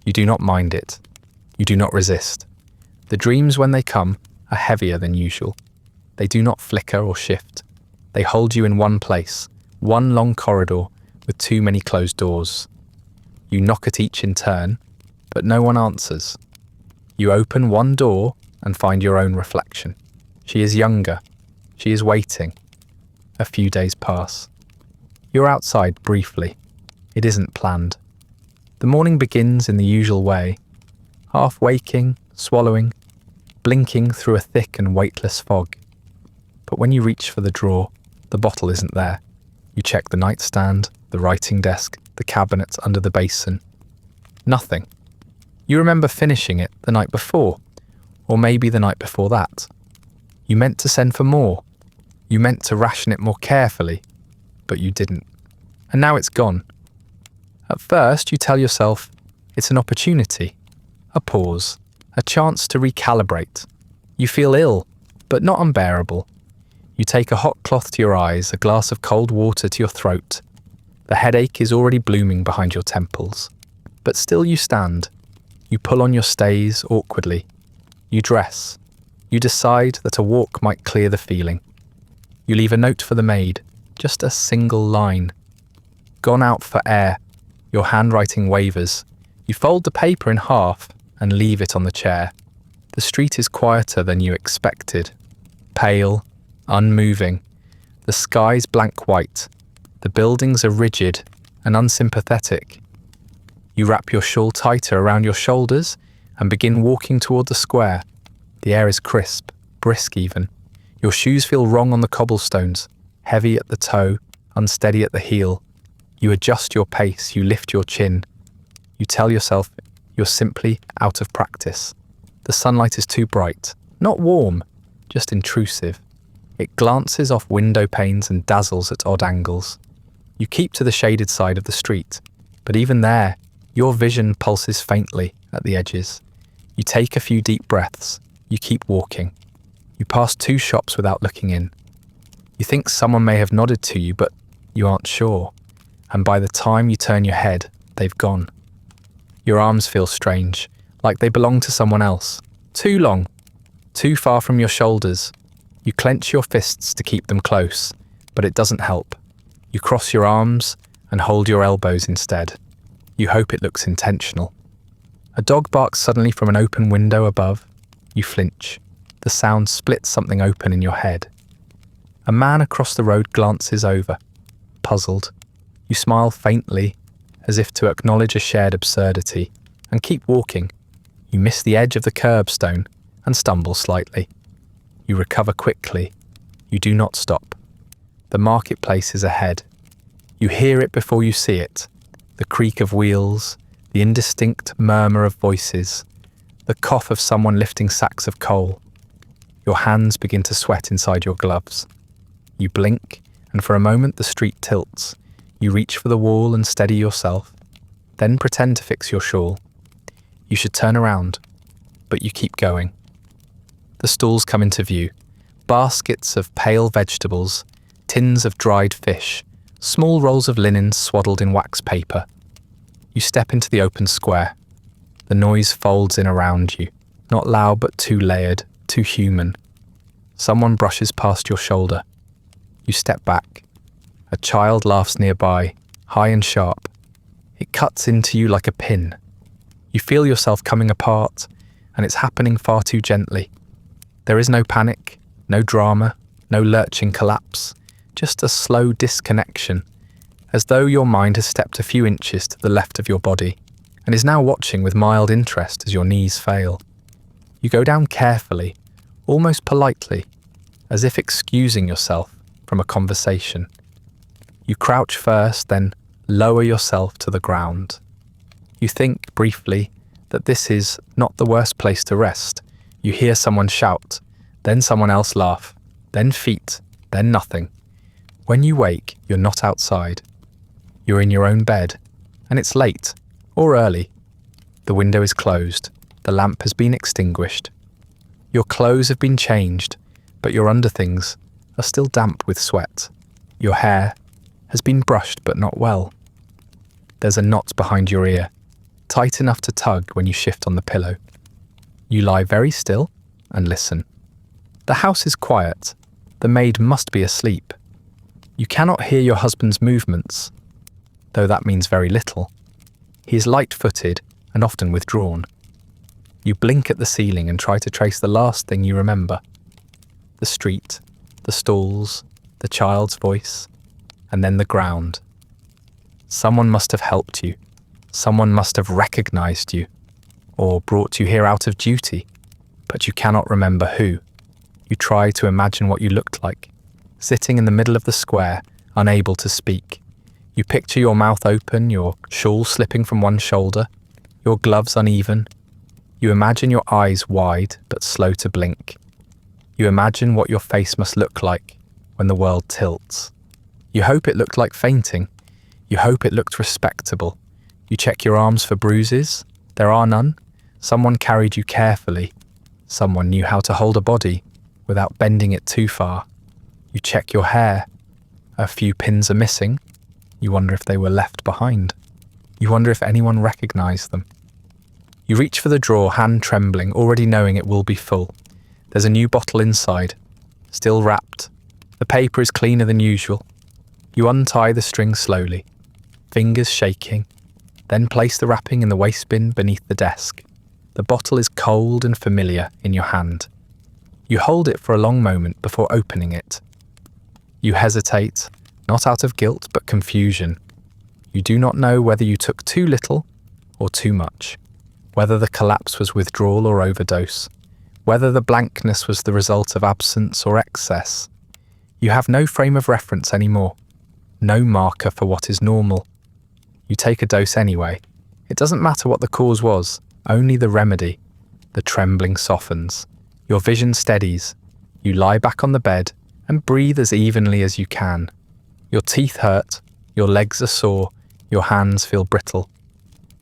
You do not mind it. You do not resist. The dreams, when they come, are heavier than usual. They do not flicker or shift. They hold you in one place, one long corridor with too many closed doors. You knock at each in turn, but no one answers. You open one door and find your own reflection. She is younger. She is waiting. A few days pass. You're outside briefly. It isn't planned. The morning begins in the usual way, half waking, swallowing, blinking through a thick and weightless fog. But when you reach for the drawer, the bottle isn't there. You check the nightstand, the writing desk, the cabinet under the basin. Nothing. You remember finishing it the night before, or maybe the night before that. You meant to send for more. You meant to ration it more carefully, but you didn't. And now it's gone. At first, you tell yourself it's an opportunity, a pause, a chance to recalibrate. You feel ill, but not unbearable. You take a hot cloth to your eyes, a glass of cold water to your throat. The headache is already blooming behind your temples. But still you stand. You pull on your stays awkwardly. You dress. You decide that a walk might clear the feeling. You leave a note for the maid, just a single line. Gone out for air. Your handwriting wavers. You fold the paper in half and leave it on the chair. The street is quieter than you expected. Pale, unmoving. The sky's blank white. The buildings are rigid and unsympathetic. You wrap your shawl tighter around your shoulders and begin walking toward the square. The air is crisp, brisk even. Your shoes feel wrong on the cobblestones, heavy at the toe, unsteady at the heel. You adjust your pace, you lift your chin. You tell yourself you're simply out of practice. The sunlight is too bright, not warm, just intrusive. It glances off window panes and dazzles at odd angles. You keep to the shaded side of the street, but even there, your vision pulses faintly at the edges. You take a few deep breaths. You keep walking. You pass 2 shops without looking in. You think someone may have nodded to you, but you aren't sure. And by the time you turn your head, they've gone. Your arms feel strange, like they belong to someone else. Too long, too far from your shoulders. You clench your fists to keep them close, but it doesn't help. You cross your arms and hold your elbows instead. You hope it looks intentional. A dog barks suddenly from an open window above. You flinch. The sound splits something open in your head. A man across the road glances over, puzzled. You smile faintly, as if to acknowledge a shared absurdity, and keep walking. You miss the edge of the curbstone and stumble slightly. You recover quickly. You do not stop. The marketplace is ahead. You hear it before you see it. The creak of wheels, the indistinct murmur of voices, the cough of someone lifting sacks of coal. Your hands begin to sweat inside your gloves. You blink, and for a moment the street tilts. You reach for the wall and steady yourself, then pretend to fix your shawl. You should turn around, but you keep going. The stalls come into view. Baskets of pale vegetables, tins of dried fish, small rolls of linen swaddled in wax paper. You step into the open square. The noise folds in around you, not loud but too layered, too human. Someone brushes past your shoulder. You step back. A child laughs nearby, high and sharp. It cuts into you like a pin. You feel yourself coming apart, and it's happening far too gently. There is no panic, no drama, no lurching collapse, just a slow disconnection, as though your mind has stepped a few inches to the left of your body and is now watching with mild interest as your knees fail. You go down carefully, almost politely, as if excusing yourself from a conversation. You crouch first, then lower yourself to the ground. You think, briefly, that this is not the worst place to rest. You hear someone shout, then someone else laugh, then feet, then nothing. When you wake, you're not outside. You're in your own bed, and it's late, or early. The window is closed. The lamp has been extinguished. Your clothes have been changed, but your underthings are still damp with sweat. Your hair has been brushed but not well. There's a knot behind your ear, tight enough to tug when you shift on the pillow. You lie very still and listen. The house is quiet. The maid must be asleep. You cannot hear your husband's movements, though that means very little. He is light-footed and often withdrawn. You blink at the ceiling and try to trace the last thing you remember. The street, the stalls, the child's voice, and then the ground. Someone must have helped you. Someone must have recognized you, or brought you here out of duty, but you cannot remember who. You try to imagine what you looked like, sitting in the middle of the square, unable to speak. You picture your mouth open, your shawl slipping from one shoulder, your gloves uneven. You imagine your eyes wide but slow to blink. You imagine what your face must look like when the world tilts. You hope it looked like fainting. You hope it looked respectable. You check your arms for bruises. There are none. Someone carried you carefully. Someone knew how to hold a body without bending it too far. You check your hair. A few pins are missing. You wonder if they were left behind. You wonder if anyone recognized them. You reach for the drawer, hand trembling, already knowing it will be full. There's a new bottle inside, still wrapped. The paper is cleaner than usual. You untie the string slowly, fingers shaking, then place the wrapping in the waste bin beneath the desk. The bottle is cold and familiar in your hand. You hold it for a long moment before opening it. You hesitate, not out of guilt but confusion. You do not know whether you took too little or too much, whether the collapse was withdrawal or overdose, whether the blankness was the result of absence or excess. You have no frame of reference anymore, no marker for what is normal. You take a dose anyway. It doesn't matter what the cause was, only the remedy. The trembling softens. Your vision steadies. You lie back on the bed and breathe as evenly as you can. Your teeth hurt, your legs are sore, your hands feel brittle.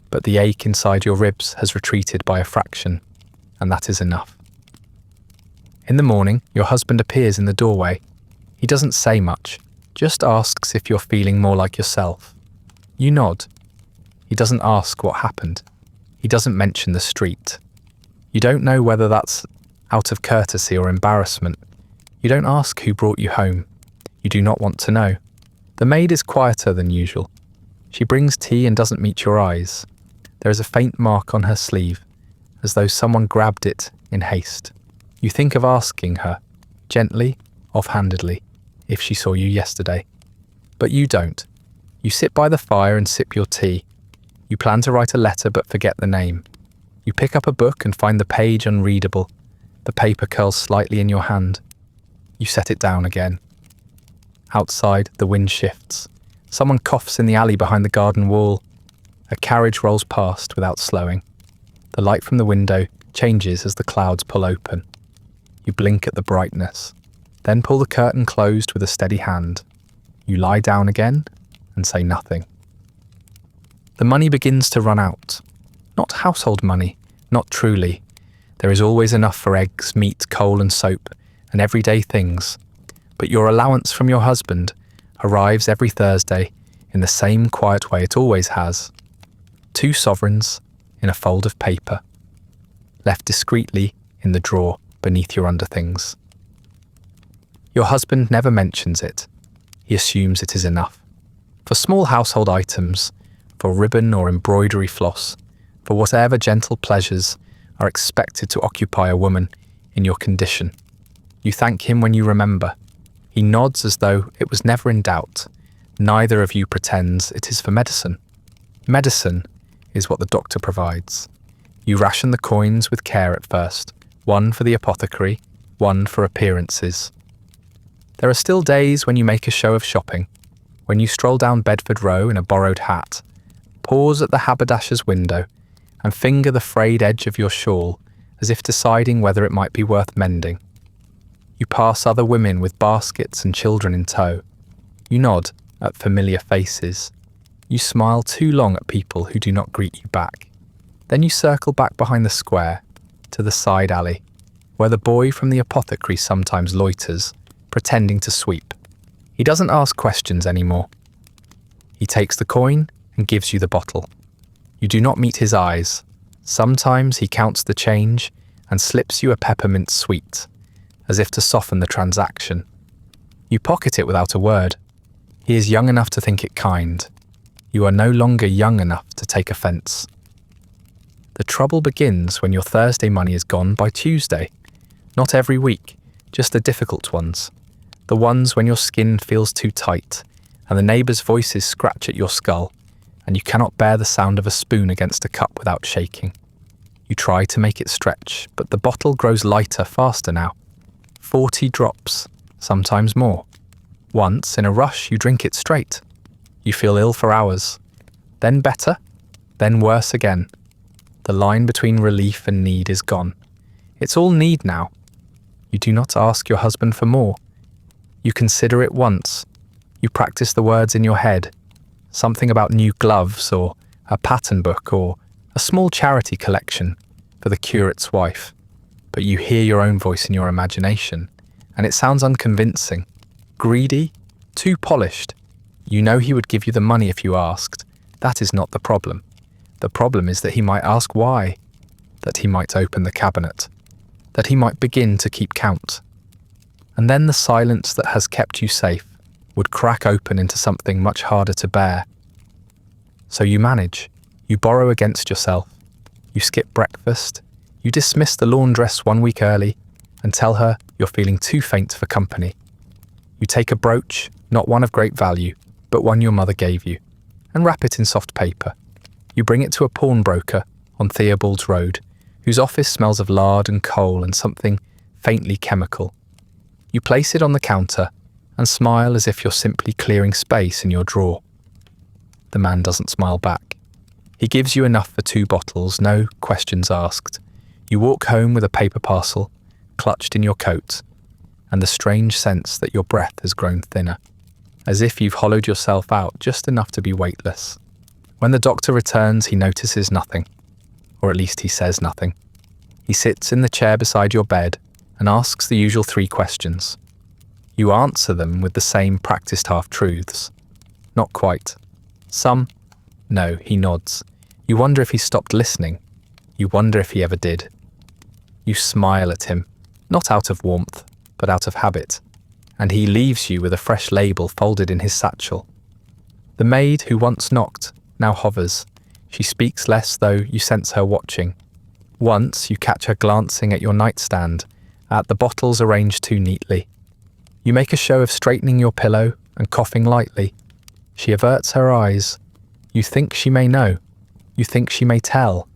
But the ache inside your ribs has retreated by a fraction, and that is enough. In the morning, your husband appears in the doorway. He doesn't say much, just asks if you're feeling more like yourself. You nod. He doesn't ask what happened. He doesn't mention the street. You don't know whether that's out of courtesy or embarrassment. You don't ask who brought you home. You do not want to know. The maid is quieter than usual. She brings tea and doesn't meet your eyes. There is a faint mark on her sleeve, as though someone grabbed it in haste. You think of asking her, gently, offhandedly, if she saw you yesterday. But you don't. You sit by the fire and sip your tea. You plan to write a letter but forget the name. You pick up a book and find the page unreadable. The paper curls slightly in your hand. You set it down again. Outside, the wind shifts. Someone coughs in the alley behind the garden wall. A carriage rolls past without slowing. The light from the window changes as the clouds pull open. You blink at the brightness, then pull the curtain closed with a steady hand. You lie down again and say nothing. The money begins to run out. Not household money, not truly. There is always enough for eggs, meat, coal and soap, and everyday things. But your allowance from your husband arrives every Thursday in the same quiet way it always has. 2 sovereigns in a fold of paper, left discreetly in the drawer beneath your underthings. Your husband never mentions it. He assumes it is enough. For small household items, for ribbon or embroidery floss, for whatever gentle pleasures are expected to occupy a woman in your condition. You thank him when you remember. He nods as though it was never in doubt. Neither of you pretends it is for medicine. Medicine is what the doctor provides. You ration the coins with care at first, one for the apothecary, one for appearances. There are still days when you make a show of shopping, when you stroll down Bedford Row in a borrowed hat, pause at the haberdasher's window, and finger the frayed edge of your shawl as if deciding whether it might be worth mending. You pass other women with baskets and children in tow. You nod at familiar faces. You smile too long at people who do not greet you back. Then you circle back behind the square, to the side alley, where the boy from the apothecary sometimes loiters, pretending to sweep. He doesn't ask questions anymore. He takes the coin and gives you the bottle. You do not meet his eyes. Sometimes he counts the change and slips you a peppermint sweet, as if to soften the transaction. You pocket it without a word. He is young enough to think it kind. You are no longer young enough to take offence. The trouble begins when your Thursday money is gone by Tuesday. Not every week, just the difficult ones. The ones when your skin feels too tight and the neighbours' voices scratch at your skull and you cannot bear the sound of a spoon against a cup without shaking. You try to make it stretch, but the bottle grows lighter faster now. 40 drops, sometimes more. Once, in a rush, you drink it straight. You feel ill for hours. Then better, then worse again. The line between relief and need is gone. It's all need now. You do not ask your husband for more. You consider it once. You practice the words in your head. Something about new gloves or a pattern book or a small charity collection for the curate's wife. But you hear your own voice in your imagination, and it sounds unconvincing. Greedy, too polished. You know he would give you the money if you asked. That is not the problem. The problem is that he might ask why, that he might open the cabinet, that he might begin to keep count. And then the silence that has kept you safe would crack open into something much harder to bear. So you manage. You borrow against yourself. You skip breakfast. You dismiss the laundress 1 week early and tell her you're feeling too faint for company. You take a brooch, not one of great value, but one your mother gave you, and wrap it in soft paper. You bring it to a pawnbroker on Theobald's Road, whose office smells of lard and coal and something faintly chemical. You place it on the counter and smile as if you're simply clearing space in your drawer. The man doesn't smile back. He gives you enough for 2 bottles, no questions asked. You walk home with a paper parcel, clutched in your coat, and the strange sense that your breath has grown thinner, as if you've hollowed yourself out just enough to be weightless. When the doctor returns, he notices nothing, or at least he says nothing. He sits in the chair beside your bed and asks the usual 3 questions. You answer them with the same practiced half-truths. Not quite. Some? No, he nods. You wonder if he stopped listening. You wonder if he ever did. You smile at him, not out of warmth, but out of habit, and he leaves you with a fresh label folded in his satchel. The maid who once knocked now hovers. She speaks less, though you sense her watching. Once you catch her glancing at your nightstand, at the bottles arranged too neatly. You make a show of straightening your pillow and coughing lightly. She averts her eyes. You think she may know. You think she may tell.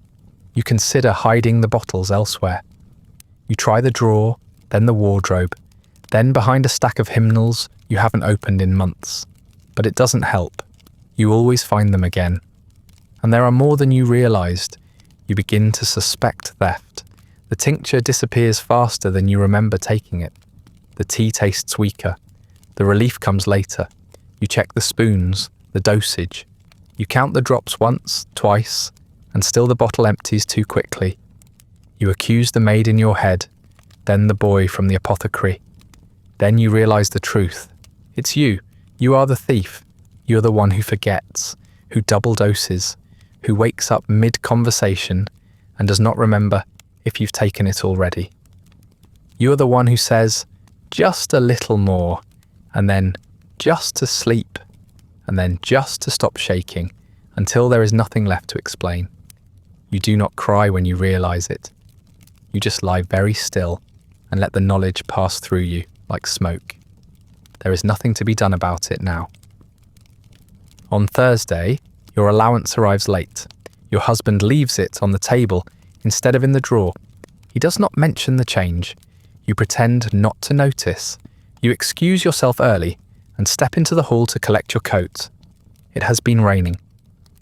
You consider hiding the bottles elsewhere. You try the drawer, then the wardrobe, then behind a stack of hymnals you haven't opened in months. But it doesn't help. You always find them again. And there are more than you realized. You begin to suspect theft. The tincture disappears faster than you remember taking it. The tea tastes weaker. The relief comes later. You check the spoons, the dosage. You count the drops once, twice, and still the bottle empties too quickly. You accuse the maid in your head, then the boy from the apothecary. Then you realize the truth. It's you. You are the thief. You are the one who forgets, who double doses, who wakes up mid-conversation and does not remember if you've taken it already. You are the one who says, just a little more, and then just to sleep, and then just to stop shaking until there is nothing left to explain. You do not cry when you realize it. You just lie very still and let the knowledge pass through you like smoke. There is nothing to be done about it now. On Thursday, your allowance arrives late. Your husband leaves it on the table instead of in the drawer. He does not mention the change. You pretend not to notice. You excuse yourself early and step into the hall to collect your coat. It has been raining.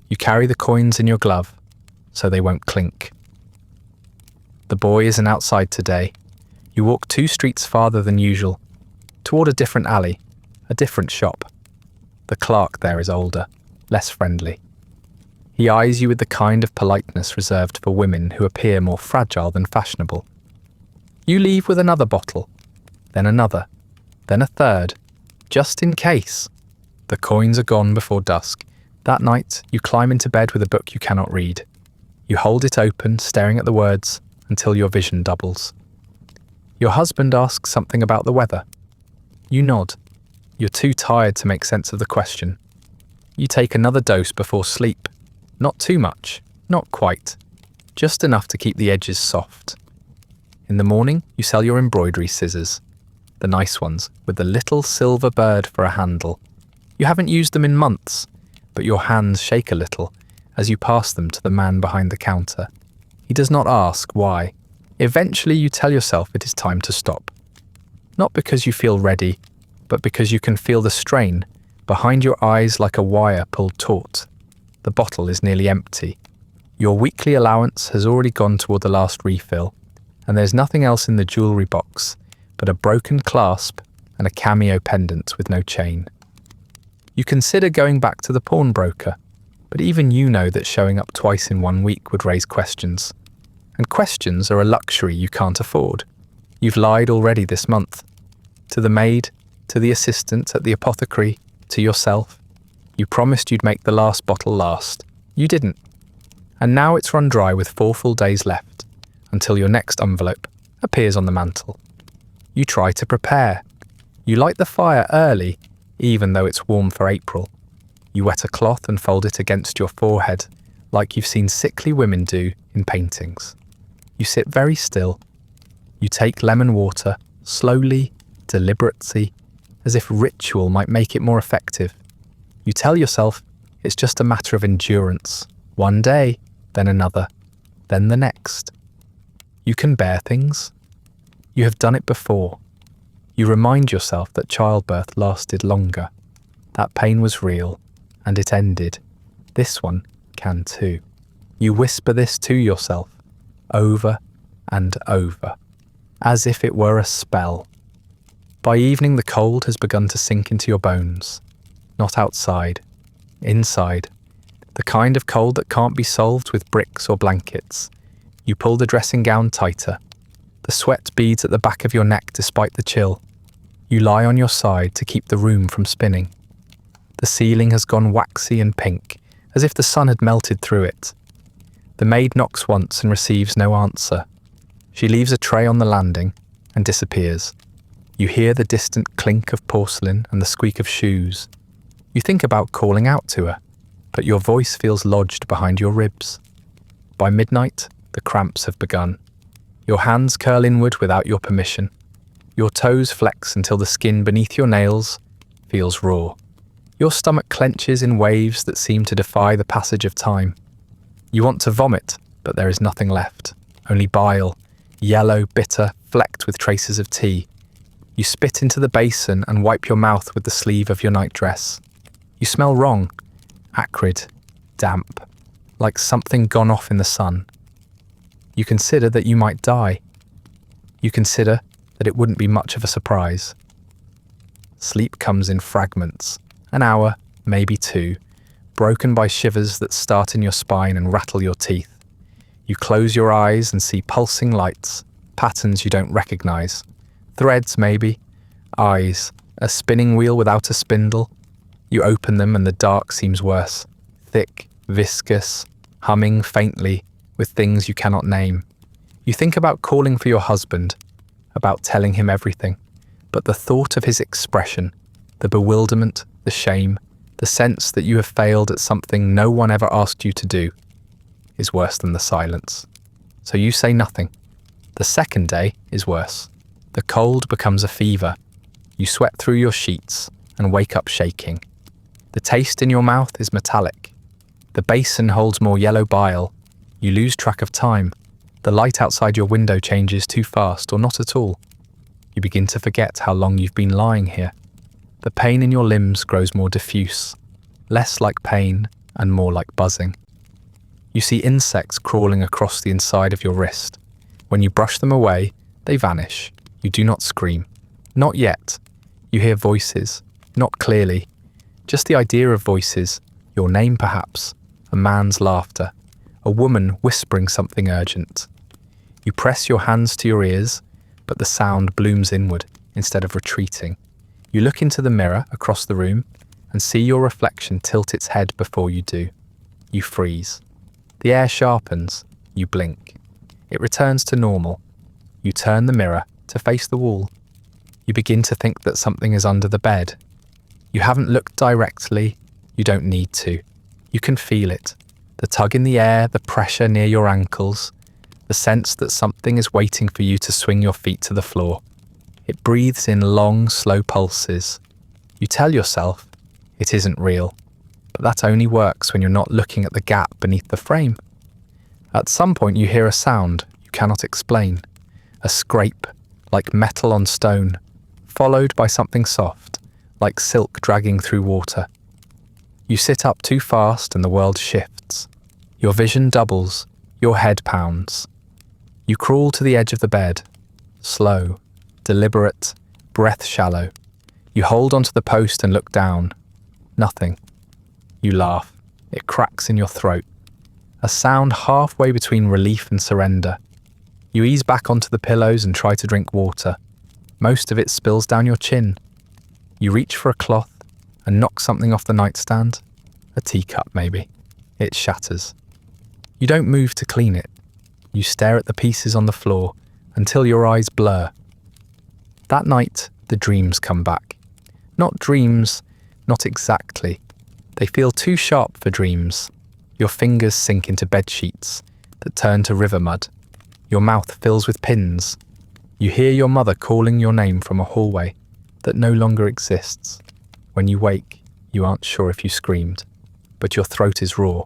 You carry the coins in your glove so they won't clink. The boy isn't outside today. You walk 2 streets farther than usual, toward a different alley, a different shop. The clerk there is older, less friendly. He eyes you with the kind of politeness reserved for women who appear more fragile than fashionable. You leave with another bottle, then another, then a third, just in case. The coins are gone before dusk. That night, you climb into bed with a book you cannot read. You hold it open, staring at the words, until your vision doubles. Your husband asks something about the weather. You nod. You're too tired to make sense of the question. You take another dose before sleep. Not too much, not quite. Just enough to keep the edges soft. In the morning, you sell your embroidery scissors. The nice ones, with the little silver bird for a handle. You haven't used them in months, but your hands shake a little as you pass them to the man behind the counter. He does not ask why. Eventually you tell yourself it is time to stop. Not because you feel ready, but because you can feel the strain behind your eyes like a wire pulled taut. The bottle is nearly empty. Your weekly allowance has already gone toward the last refill, and there's nothing else in the jewellery box but a broken clasp and a cameo pendant with no chain. You consider going back to the pawnbroker, but even you know that showing up twice in 1 week would raise questions. And questions are a luxury you can't afford. You've lied already this month. To the maid, to the assistant at the apothecary, to yourself. You promised you'd make the last bottle last. You didn't. And now it's run dry with 4 full days left, until your next envelope appears on the mantel. You try to prepare. You light the fire early, even though it's warm for April. You wet a cloth and fold it against your forehead, like you've seen sickly women do in paintings. You sit very still. You take lemon water, slowly, deliberately, as if ritual might make it more effective. You tell yourself it's just a matter of endurance. One day, then another, then the next. You can bear things. You have done it before. You remind yourself that childbirth lasted longer. That pain was real, and it ended. This one can too. You whisper this to yourself, over and over, as if it were a spell. By evening, the cold has begun to sink into your bones. Not outside, inside. The kind of cold that can't be solved with bricks or blankets. You pull the dressing gown tighter. The sweat beads at the back of your neck despite the chill. You lie on your side to keep the room from spinning. The ceiling has gone waxy and pink, as if the sun had melted through it. The maid knocks once and receives no answer. She leaves a tray on the landing and disappears. You hear the distant clink of porcelain and the squeak of shoes. You think about calling out to her, but your voice feels lodged behind your ribs. By midnight, the cramps have begun. Your hands curl inward without your permission. Your toes flex until the skin beneath your nails feels raw. Your stomach clenches in waves that seem to defy the passage of time. You want to vomit, but there is nothing left. Only bile, yellow, bitter, flecked with traces of tea. You spit into the basin and wipe your mouth with the sleeve of your nightdress. You smell wrong, acrid, damp, like something gone off in the sun. You consider that you might die. You consider that it wouldn't be much of a surprise. Sleep comes in fragments, an hour, maybe 2, broken by shivers that start in your spine and rattle your teeth. You close your eyes and see pulsing lights, patterns you don't recognize. Threads, maybe. Eyes. A spinning wheel without a spindle. You open them and the dark seems worse. Thick, viscous, humming faintly with things you cannot name. You think about calling for your husband, about telling him everything, but the thought of his expression, the bewilderment, the shame, the sense that you have failed at something no one ever asked you to do, is worse than the silence. So you say nothing. The second day is worse. The cold becomes a fever. You sweat through your sheets and wake up shaking. The taste in your mouth is metallic. The basin holds more yellow bile. You lose track of time. The light outside your window changes too fast or not at all. You begin to forget how long you've been lying here. The pain in your limbs grows more diffuse, less like pain and more like buzzing. You see insects crawling across the inside of your wrist. When you brush them away, they vanish. You do not scream. Not yet. You hear voices, not clearly. Just the idea of voices, your name perhaps, a man's laughter, a woman whispering something urgent. You press your hands to your ears, but the sound blooms inward instead of retreating. You look into the mirror across the room, and see your reflection tilt its head before you do. You freeze. The air sharpens. You blink. It returns to normal. You turn the mirror to face the wall. You begin to think that something is under the bed. You haven't looked directly. You don't need to. You can feel it. The tug in the air, the pressure near your ankles, the sense that something is waiting for you to swing your feet to the floor. It breathes in long, slow pulses. You tell yourself it isn't real, but that only works when you're not looking at the gap beneath the frame. At some point you hear a sound you cannot explain, a scrape, like metal on stone, followed by something soft, like silk dragging through water. You sit up too fast and the world shifts. Your vision doubles, your head pounds. You crawl to the edge of the bed, slow, deliberate, breath shallow. You hold onto the post and look down. Nothing. You laugh. It cracks in your throat. A sound halfway between relief and surrender. You ease back onto the pillows and try to drink water. Most of it spills down your chin. You reach for a cloth and knock something off the nightstand. A teacup, maybe. It shatters. You don't move to clean it. You stare at the pieces on the floor until your eyes blur. That night, the dreams come back. Not dreams, not exactly. They feel too sharp for dreams. Your fingers sink into bed sheets that turn to river mud. Your mouth fills with pins. You hear your mother calling your name from a hallway that no longer exists. When you wake, you aren't sure if you screamed, but your throat is raw.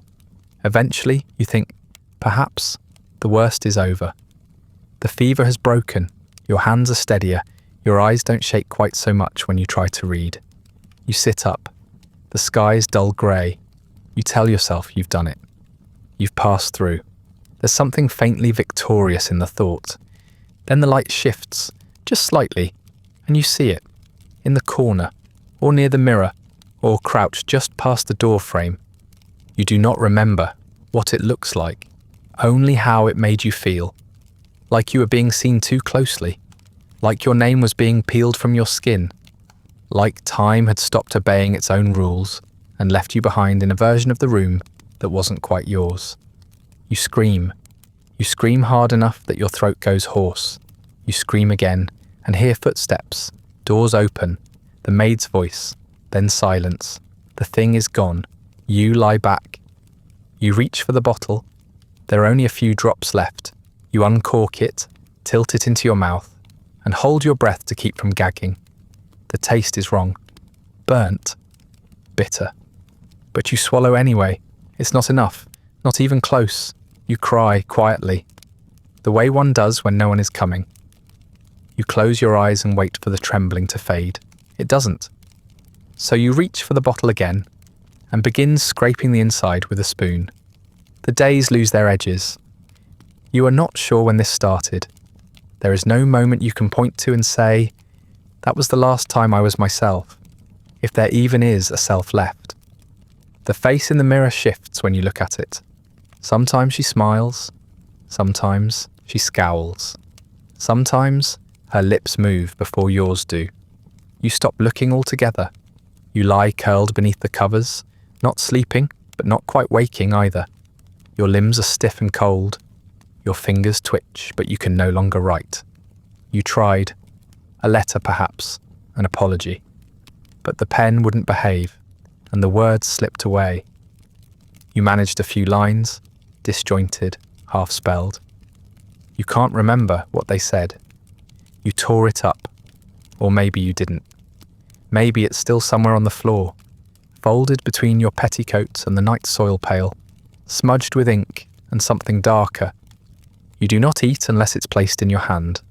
Eventually, you think, perhaps, the worst is over. The fever has broken, your hands are steadier, your eyes don't shake quite so much when you try to read. You sit up. The sky is dull grey. You tell yourself you've done it. You've passed through. There's something faintly victorious in the thought. Then the light shifts, just slightly, and you see it, in the corner, or near the mirror, or crouched just past the door frame. You do not remember what it looks like, only how it made you feel. Like you were being seen too closely. Like your name was being peeled from your skin. Like time had stopped obeying its own rules and left you behind in a version of the room that wasn't quite yours. You scream. You scream hard enough that your throat goes hoarse. You scream again and hear footsteps, doors open, the maid's voice, then silence. The thing is gone. You lie back. You reach for the bottle. There are only a few drops left. You uncork it, tilt it into your mouth, and hold your breath to keep from gagging. The taste is wrong. Burnt. Bitter. But you swallow anyway. It's not enough. Not even close. You cry quietly. The way one does when no one is coming. You close your eyes and wait for the trembling to fade. It doesn't. So you reach for the bottle again and begin scraping the inside with a spoon. The days lose their edges. You are not sure when this started. There is no moment you can point to and say, that was the last time I was myself, if there even is a self left. The face in the mirror shifts when you look at it. Sometimes she smiles, sometimes she scowls. Sometimes her lips move before yours do. You stop looking altogether. You lie curled beneath the covers, not sleeping, but not quite waking either. Your limbs are stiff and cold. Your fingers twitch, but you can no longer write. You tried. A letter, perhaps. An apology. But the pen wouldn't behave, and the words slipped away. You managed a few lines, disjointed, half-spelled. You can't remember what they said. You tore it up. Or maybe you didn't. Maybe it's still somewhere on the floor, folded between your petticoats and the night soil pail, smudged with ink and something darker. You do not eat unless it's placed in your hand.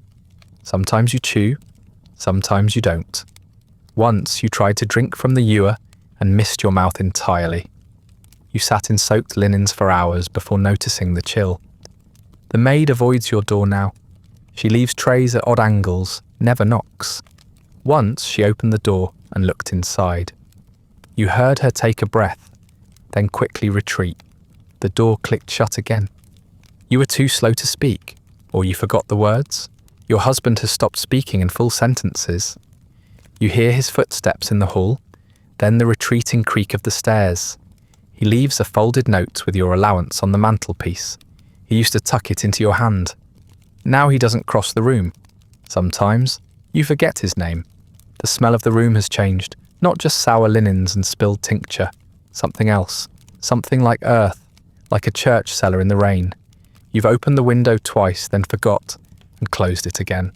Sometimes you chew, sometimes you don't. Once you tried to drink from the ewer and missed your mouth entirely. You sat in soaked linens for hours before noticing the chill. The maid avoids your door now. She leaves trays at odd angles, never knocks. Once she opened the door and looked inside. You heard her take a breath, then quickly retreat. The door clicked shut again. You were too slow to speak, or you forgot the words. Your husband has stopped speaking in full sentences. You hear his footsteps in the hall, Then the retreating creak of the stairs. He leaves a folded note with your allowance on the mantelpiece. He used to tuck it into your hand. Now he doesn't cross the room. Sometimes you forget his name. The smell of the room has changed, not just sour linens and spilled tincture. Something else, something like earth, like a church cellar in the rain. You've opened the window twice, then forgot, and closed it again.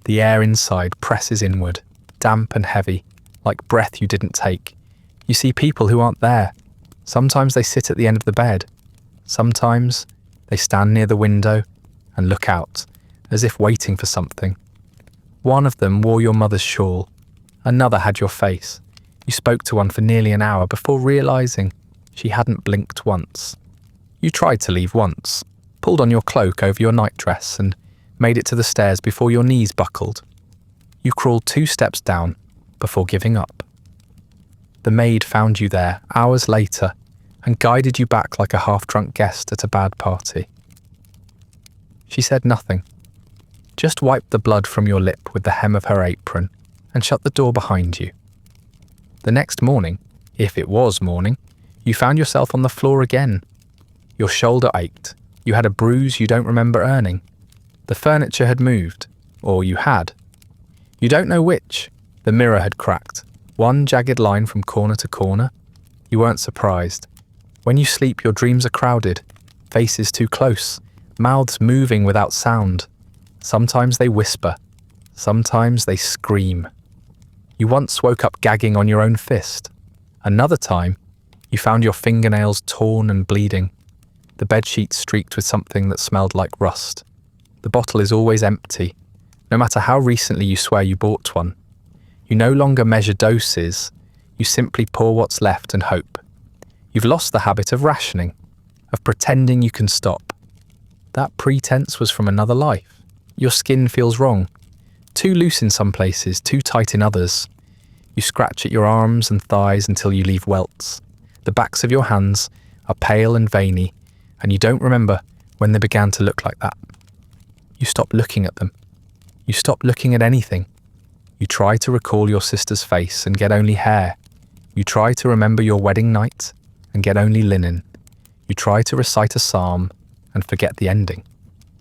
The air inside presses inward, damp and heavy, like breath you didn't take. You see people who aren't there. Sometimes they sit at the end of the bed. Sometimes they stand near the window and look out, as if waiting for something. One of them wore your mother's shawl. Another had your face. You spoke to one for nearly an hour before realising she hadn't blinked once. You tried to leave once, pulled on your cloak over your nightdress and made it to the stairs before your knees buckled. You crawled 2 steps down before giving up. The maid found you there hours later and guided you back like a half-drunk guest at a bad party. She said nothing, just wiped the blood from your lip with the hem of her apron and shut the door behind you. The next morning, if it was morning, you found yourself on the floor again. Your shoulder ached. You had a bruise you don't remember earning. The furniture had moved, or you had. You don't know which. The mirror had cracked, one jagged line from corner to corner. You weren't surprised. When you sleep, your dreams are crowded, faces too close, mouths moving without sound. Sometimes they whisper, sometimes they scream. You once woke up gagging on your own fist. Another time, you found your fingernails torn and bleeding. The bedsheet streaked with something that smelled like rust. The bottle is always empty, no matter how recently you swear you bought one. You no longer measure doses, you simply pour what's left and hope. You've lost the habit of rationing, of pretending you can stop. That pretense was from another life. Your skin feels wrong, too loose in some places, too tight in others. You scratch at your arms and thighs until you leave welts. The backs of your hands are pale and veiny, and you don't remember when they began to look like that. You stop looking at them. You stop looking at anything. You try to recall your sister's face and get only hair. You try to remember your wedding night and get only linen. You try to recite a psalm and forget the ending.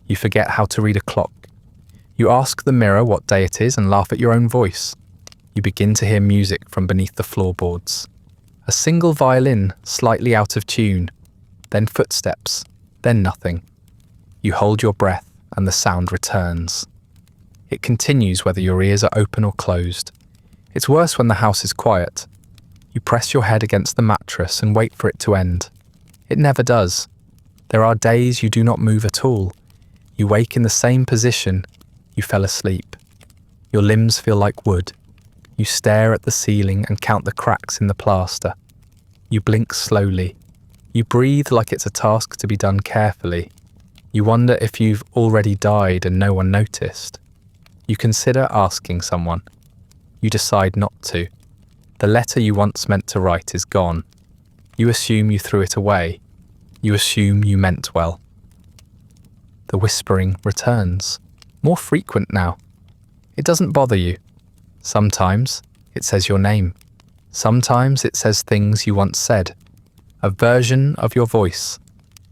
You forget how to read a clock. You ask the mirror what day it is and laugh at your own voice. You begin to hear music from beneath the floorboards. A single violin slightly out of tune, then footsteps, then nothing. You hold your breath and the sound returns. It continues whether your ears are open or closed. It's worse when the house is quiet. You press your head against the mattress and wait for it to end. It never does. There are days you do not move at all. You wake in the same position you fell asleep. Your limbs feel like wood. You stare at the ceiling and count the cracks in the plaster. You blink slowly. You breathe like it's a task to be done carefully. You wonder if you've already died and no one noticed. You consider asking someone. You decide not to. The letter you once meant to write is gone. You assume you threw it away. You assume you meant well. The whispering returns, more frequent now. It doesn't bother you. Sometimes it says your name. Sometimes it says things you once said. A version of your voice,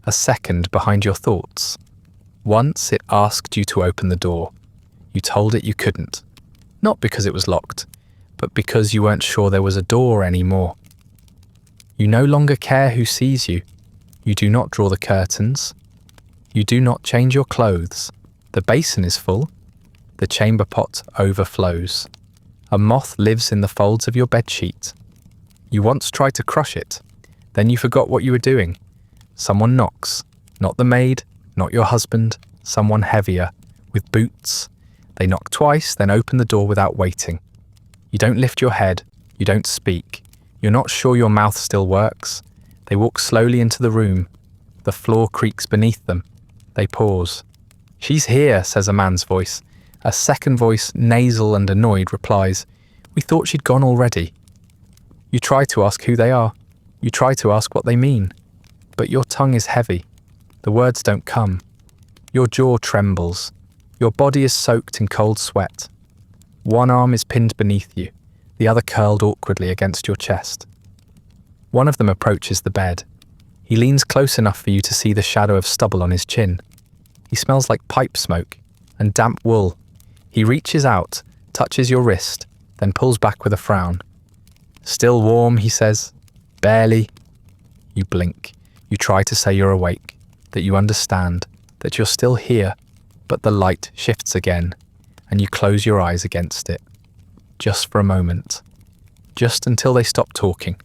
a second behind your thoughts. Once it asked you to open the door. You told it you couldn't, not because it was locked, but because you weren't sure there was a door anymore. You no longer care who sees you. You do not draw the curtains. You do not change your clothes. The basin is full. The chamber pot overflows. A moth lives in the folds of your bedsheet. You once tried to crush it. Then you forgot what you were doing. Someone knocks. Not the maid, not your husband, someone heavier, with boots. They knock twice, then open the door without waiting. You don't lift your head. You don't speak. You're not sure your mouth still works. They walk slowly into the room. The floor creaks beneath them. They pause. "She's here," says a man's voice. A second voice, nasal and annoyed, replies, "We thought she'd gone already." You try to ask who they are. You try to ask what they mean. But your tongue is heavy. The words don't come. Your jaw trembles. Your body is soaked in cold sweat. One arm is pinned beneath you. the other curled awkwardly against your chest. One of them approaches the bed. He leans close enough for you to see the shadow of stubble on his chin. He smells like pipe smoke and damp wool. He reaches out, touches your wrist, then pulls back with a frown. "Still warm," he says. "Barely." You blink. You try to say you're awake, that you understand, that you're still here, but the light shifts again, and you close your eyes against it. Just for a moment. Just until they stop talking.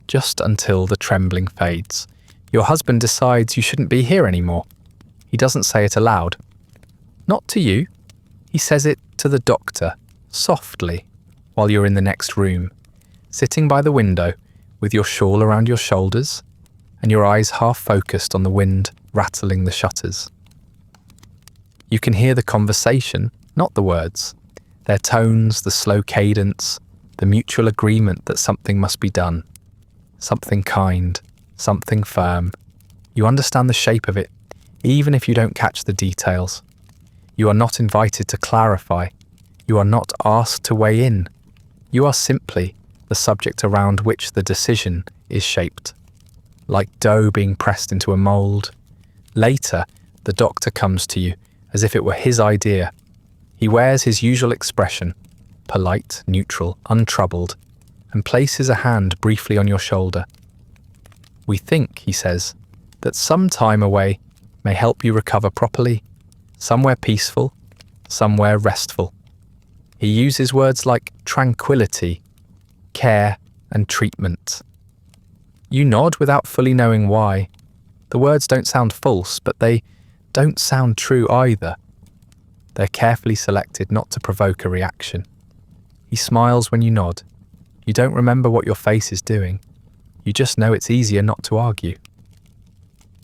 Just until the trembling fades. Your husband decides you shouldn't be here anymore. He doesn't say it aloud. Not to you. He says it to the doctor, softly, while you're in the next room, sitting by the window with your shawl around your shoulders and your eyes half focused on the wind rattling the shutters. You can hear the conversation, not the words, their tones, the slow cadence, the mutual agreement that something must be done. Something kind, something firm. You understand the shape of it, even if you don't catch the details. You are not invited to clarify. You are not asked to weigh in. You are simply the subject around which the decision is shaped. Like dough being pressed into a mould. Later, the doctor comes to you as if it were his idea. He wears his usual expression, polite, neutral, untroubled, and places a hand briefly on your shoulder. "We think," he says, "that some time away may help you recover properly, somewhere peaceful, somewhere restful." He uses words like tranquility, care, and treatment. You nod without fully knowing why. The words don't sound false, but they don't sound true either. They're carefully selected not to provoke a reaction. He smiles when you nod. You don't remember what your face is doing. You just know it's easier not to argue.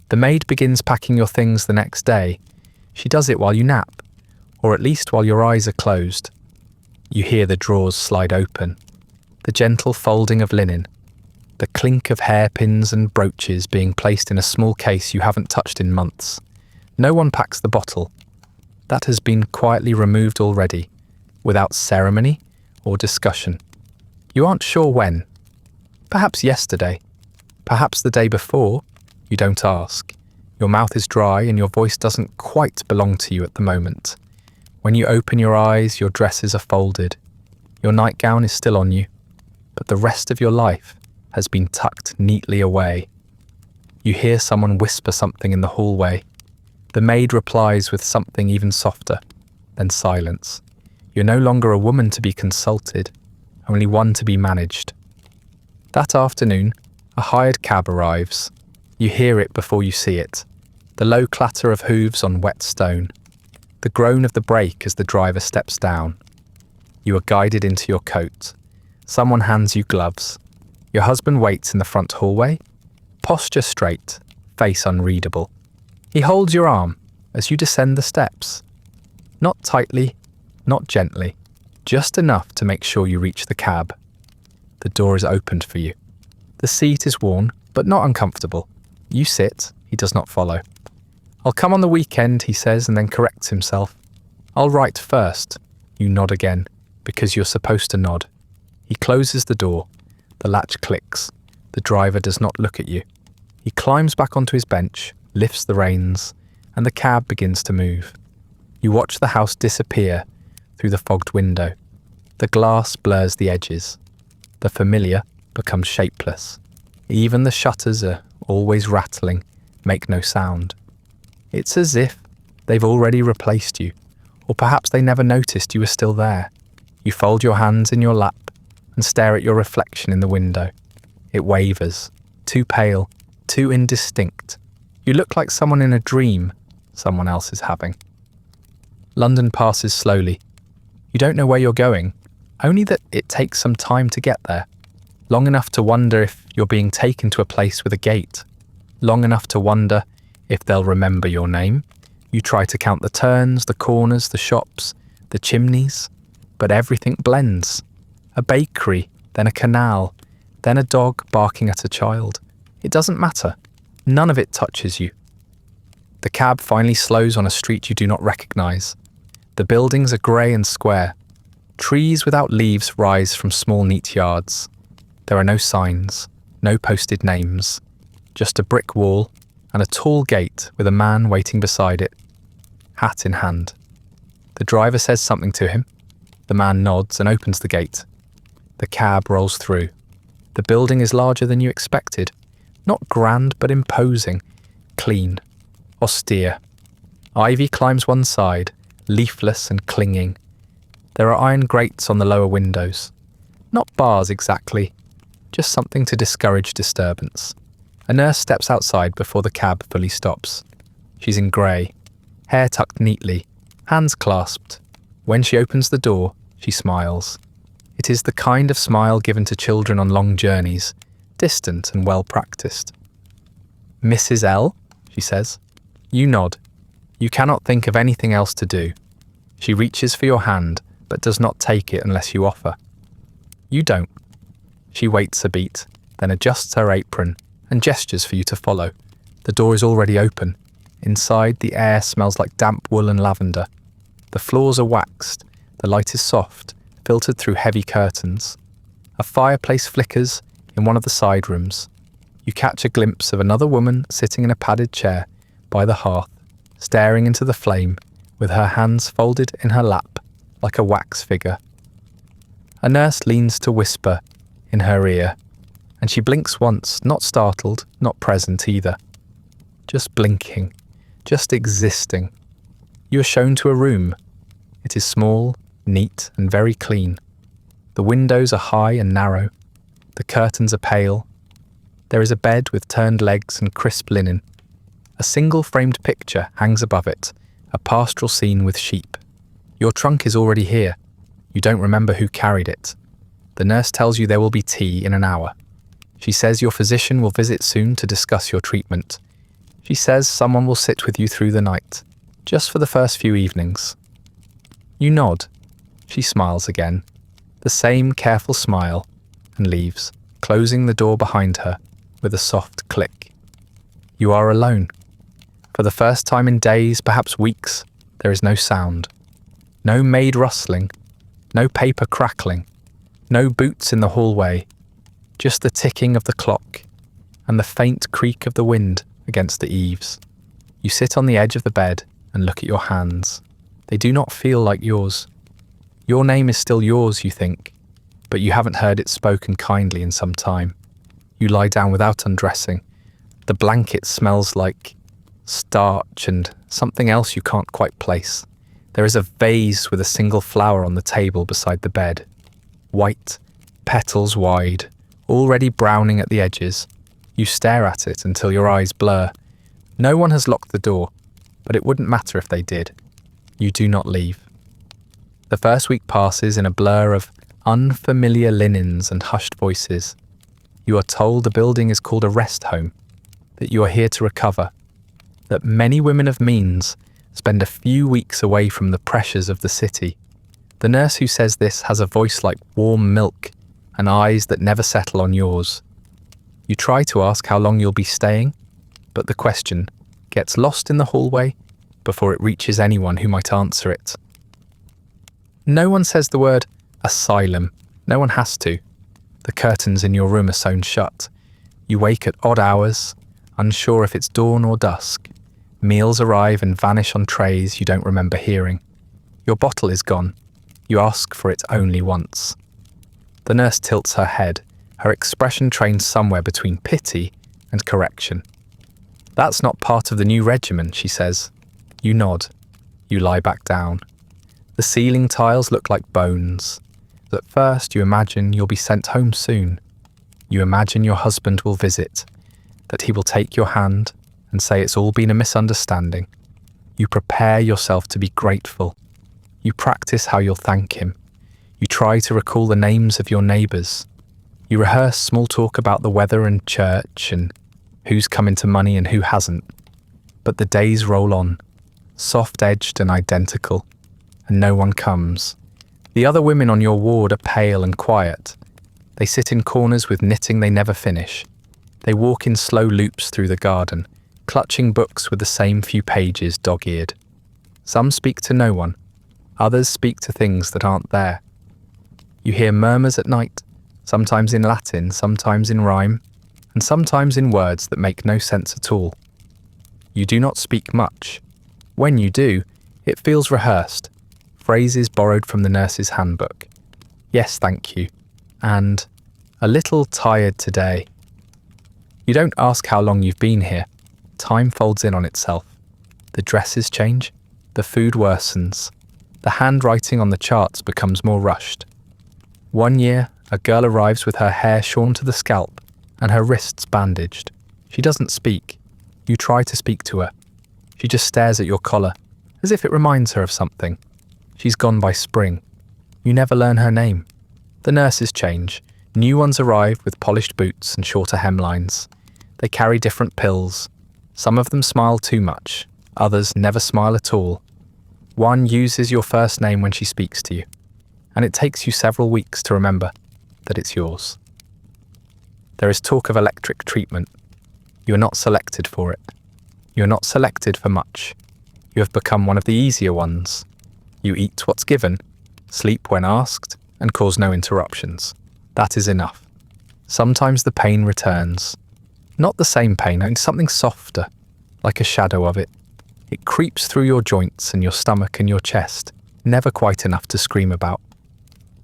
The maid begins packing your things the next day. She does it while you nap, or at least while your eyes are closed. You hear the drawers slide open, the gentle folding of linen, the clink of hairpins and brooches being placed in a small case you haven't touched in months. No one packs the bottle. That has been quietly removed already, without ceremony or discussion. You aren't sure when. Perhaps yesterday. Perhaps the day before. You don't ask. Your mouth is dry and your voice doesn't quite belong to you at the moment. When you open your eyes, your dresses are folded. Your nightgown is still on you, but the rest of your life has been tucked neatly away. You hear someone whisper something in the hallway. The maid replies with something even softer, then silence. You're no longer a woman to be consulted, only one to be managed. That afternoon, a hired cab arrives. You hear it before you see it. The low clatter of hooves on wet stone. The groan of the brake as the driver steps down. You are guided into your coat. Someone hands you gloves. Your husband waits in the front hallway, posture straight, face unreadable. He holds your arm as you descend the steps. Not tightly, not gently, just enough to make sure you reach the cab. The door is opened for you. The seat is worn, but not uncomfortable. You sit, he does not follow. "I'll come on the weekend," he says, and then corrects himself. "I'll write first." You nod again, because you're supposed to nod. He closes the door. The latch clicks. The driver does not look at you. He climbs back onto his bench, lifts the reins, and the cab begins to move. You watch the house disappear through the fogged window. The glass blurs the edges. The familiar becomes shapeless. Even the shutters are always rattling, make no sound. It's as if they've already replaced you, or perhaps they never noticed you were still there. You fold your hands in your lap and stare at your reflection in the window. It wavers, too pale, too indistinct. You look like someone in a dream someone else is having. London passes slowly. You don't know where you're going, only that it takes some time to get there. Long enough to wonder if you're being taken to a place with a gate. Long enough to wonder if they'll remember your name. You try to count the turns, the corners, the shops, the chimneys, but everything blends. A bakery, then a canal, then a dog barking at a child. It doesn't matter. None of it touches you. The cab finally slows on a street you do not recognise. The buildings are grey and square. Trees without leaves rise from small neat yards. There are no signs, no posted names, just a brick wall and a tall gate with a man waiting beside it, hat in hand. The driver says something to him. The man nods and opens the gate. The cab rolls through. The building is larger than you expected. Not grand, but imposing, clean, austere. Ivy climbs one side, leafless and clinging. There are iron grates on the lower windows. Not bars exactly, just something to discourage disturbance. A nurse steps outside before the cab fully stops. She's in grey, hair tucked neatly, hands clasped. When she opens the door, she smiles. It is the kind of smile given to children on long journeys, distant and well practiced. "Mrs. L?" she says. You nod. You cannot think of anything else to do. She reaches for your hand, but does not take it unless you offer. You don't. She waits a beat, then adjusts her apron and gestures for you to follow. The door is already open. Inside, the air smells like damp wool and lavender. The floors are waxed. The light is soft, filtered through heavy curtains. A fireplace flickers in one of the side rooms. You catch a glimpse of another woman sitting in a padded chair by the hearth, staring into the flame with her hands folded in her lap like a wax figure. A nurse leans to whisper in her ear, and she blinks once, not startled, not present either. Just blinking, just existing. You are shown to a room. It is small, neat, and very clean. The windows are high and narrow. The curtains are pale. There is a bed with turned legs and crisp linen. A single framed picture hangs above it, a pastoral scene with sheep. Your trunk is already here. You don't remember who carried it. The nurse tells you there will be tea in an hour. She says your physician will visit soon to discuss your treatment. She says someone will sit with you through the night, just for the first few evenings. You nod. She smiles again, the same careful smile, and leaves, closing the door behind her with a soft click. You are alone. For the first time in days, perhaps weeks, there is no sound. No maid rustling, no paper crackling, no boots in the hallway, just the ticking of the clock and the faint creak of the wind against the eaves. You sit on the edge of the bed and look at your hands. They do not feel like yours. Your name is still yours, you think, but you haven't heard it spoken kindly in some time. You lie down without undressing. The blanket smells like starch and something else you can't quite place. There is a vase with a single flower on the table beside the bed. White, petals wide, already browning at the edges. You stare at it until your eyes blur. No one has locked the door, but it wouldn't matter if they did. You do not leave. The first week passes in a blur of unfamiliar linens and hushed voices. You are told the building is called a rest home, that you are here to recover, that many women of means spend a few weeks away from the pressures of the city. The nurse who says this has a voice like warm milk and eyes that never settle on yours. You try to ask how long you'll be staying, but the question gets lost in the hallway before it reaches anyone who might answer it. No one says the word asylum. No one has to. The curtains in your room are sewn shut. You wake at odd hours, unsure if it's dawn or dusk. Meals arrive and vanish on trays you don't remember hearing. Your bottle is gone. You ask for it only once. The nurse tilts her head, her expression trained somewhere between pity and correction. That's not part of the new regimen, she says. You nod. You lie back down. The ceiling tiles look like bones. At first you imagine you'll be sent home soon. You imagine your husband will visit, that he will take your hand and say it's all been a misunderstanding. You prepare yourself to be grateful. You practice how you'll thank him. You try to recall the names of your neighbours. You rehearse small talk about the weather and church and who's come into money and who hasn't. But the days roll on, soft-edged and identical, and no one comes. The other women on your ward are pale and quiet. They sit in corners with knitting they never finish. They walk in slow loops through the garden, clutching books with the same few pages dog-eared. Some speak to no one. Others speak to things that aren't there. You hear murmurs at night, sometimes in Latin, sometimes in rhyme, and sometimes in words that make no sense at all. You do not speak much. When you do, it feels rehearsed, phrases borrowed from the nurse's handbook. Yes, thank you. And a little tired today. You don't ask how long you've been here. Time folds in on itself. The dresses change, the food worsens, the handwriting on the charts becomes more rushed. 1 year, a girl arrives with her hair shorn to the scalp and her wrists bandaged. She doesn't speak. You try to speak to her. She just stares at your collar, as if it reminds her of something. She's gone by spring. You never learn her name. The nurses change. New ones arrive with polished boots and shorter hemlines. They carry different pills. Some of them smile too much. Others never smile at all. One uses your first name when she speaks to you, and it takes you several weeks to remember that it's yours. There is talk of electric treatment. You are not selected for it. You are not selected for much. You have become one of the easier ones. You eat what's given, sleep when asked, and cause no interruptions. That is enough. Sometimes the pain returns. Not the same pain, only something softer, like a shadow of it. It creeps through your joints and your stomach and your chest, never quite enough to scream about.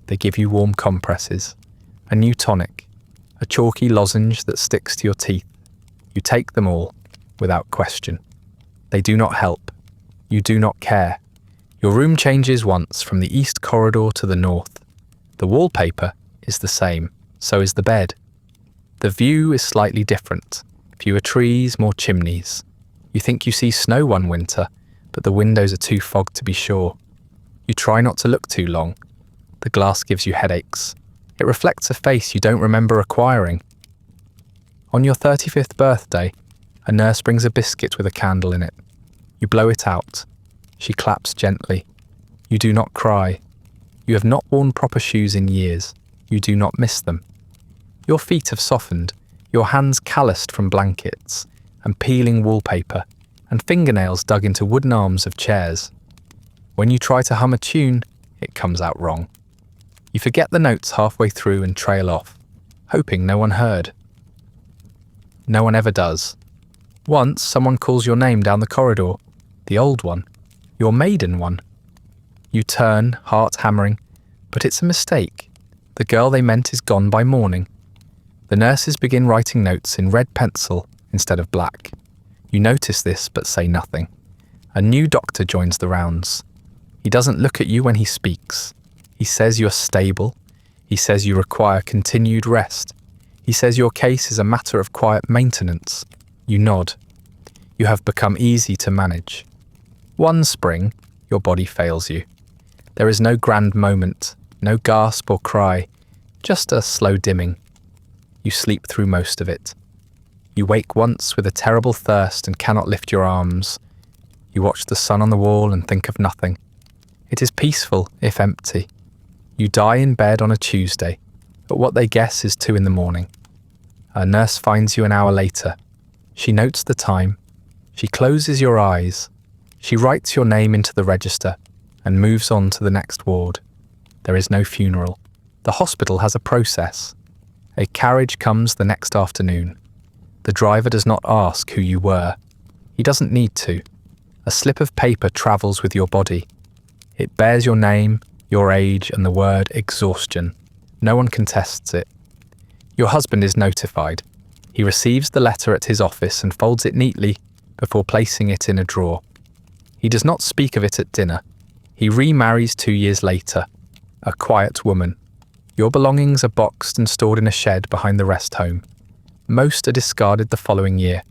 They give you warm compresses, a new tonic, a chalky lozenge that sticks to your teeth. You take them all, without question. They do not help. You do not care. Your room changes once from the east corridor to the north. The wallpaper is the same, so is the bed. The view is slightly different. Fewer trees, more chimneys. You think you see snow one winter, but the windows are too fogged to be sure. You try not to look too long. The glass gives you headaches. It reflects a face you don't remember acquiring. On your 35th birthday, a nurse brings a biscuit with a candle in it. You blow it out. She claps gently. You do not cry. You have not worn proper shoes in years. You do not miss them. Your feet have softened, your hands calloused from blankets and peeling wallpaper, and fingernails dug into wooden arms of chairs. When you try to hum a tune, it comes out wrong. You forget the notes halfway through and trail off, hoping no one heard. No one ever does. Once someone calls your name down the corridor, the old one, your maiden one. You turn, heart hammering, but it's a mistake. The girl they meant is gone by morning. The nurses begin writing notes in red pencil instead of black. You notice this but say nothing. A new doctor joins the rounds. He doesn't look at you when he speaks. He says you're stable. He says you require continued rest. He says your case is a matter of quiet maintenance. You nod. You have become easy to manage. One spring, your body fails you. There is no grand moment, no gasp or cry, just a slow dimming. You sleep through most of it. You wake once with a terrible thirst and cannot lift your arms. You watch the sun on the wall and think of nothing. It is peaceful, if empty. You die in bed on a Tuesday, but what they guess is 2 a.m. A nurse finds you an hour later. She notes the time. She closes your eyes. She writes your name into the register and moves on to the next ward. There is no funeral. The hospital has a process. A carriage comes the next afternoon. The driver does not ask who you were. He doesn't need to. A slip of paper travels with your body. It bears your name, your age, and the word exhaustion. No one contests it. Your husband is notified. He receives the letter at his office and folds it neatly before placing it in a drawer. He does not speak of it at dinner. He remarries 2 years later. A quiet woman. Your belongings are boxed and stored in a shed behind the rest home. Most are discarded the following year.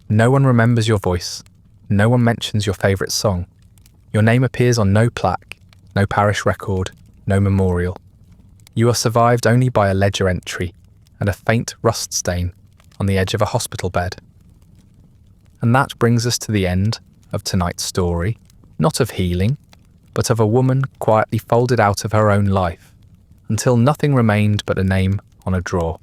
No one remembers your voice. No one mentions your favourite song. Your name appears on no plaque, no parish record, no memorial. You are survived only by a ledger entry and a faint rust stain on the edge of a hospital bed. And that brings us to the end of tonight's story, not of healing, but of a woman quietly folded out of her own life, until nothing remained but a name on a drawer.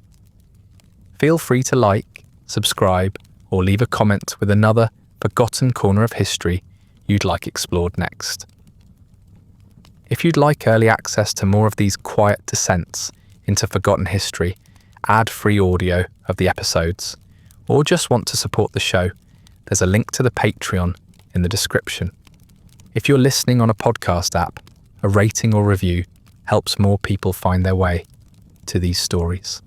Feel free to like, subscribe, or leave a comment with another forgotten corner of history you'd like explored next. If you'd like early access to more of these quiet descents into forgotten history, ad-free audio of the episodes, or just want to support the show, there's a link to the Patreon in the description. If you're listening on a podcast app, a rating or review helps more people find their way to these stories.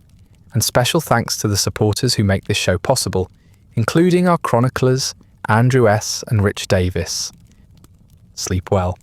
And special thanks to the supporters who make this show possible, including our chroniclers, Andrew S. and Rich Davis. Sleep well.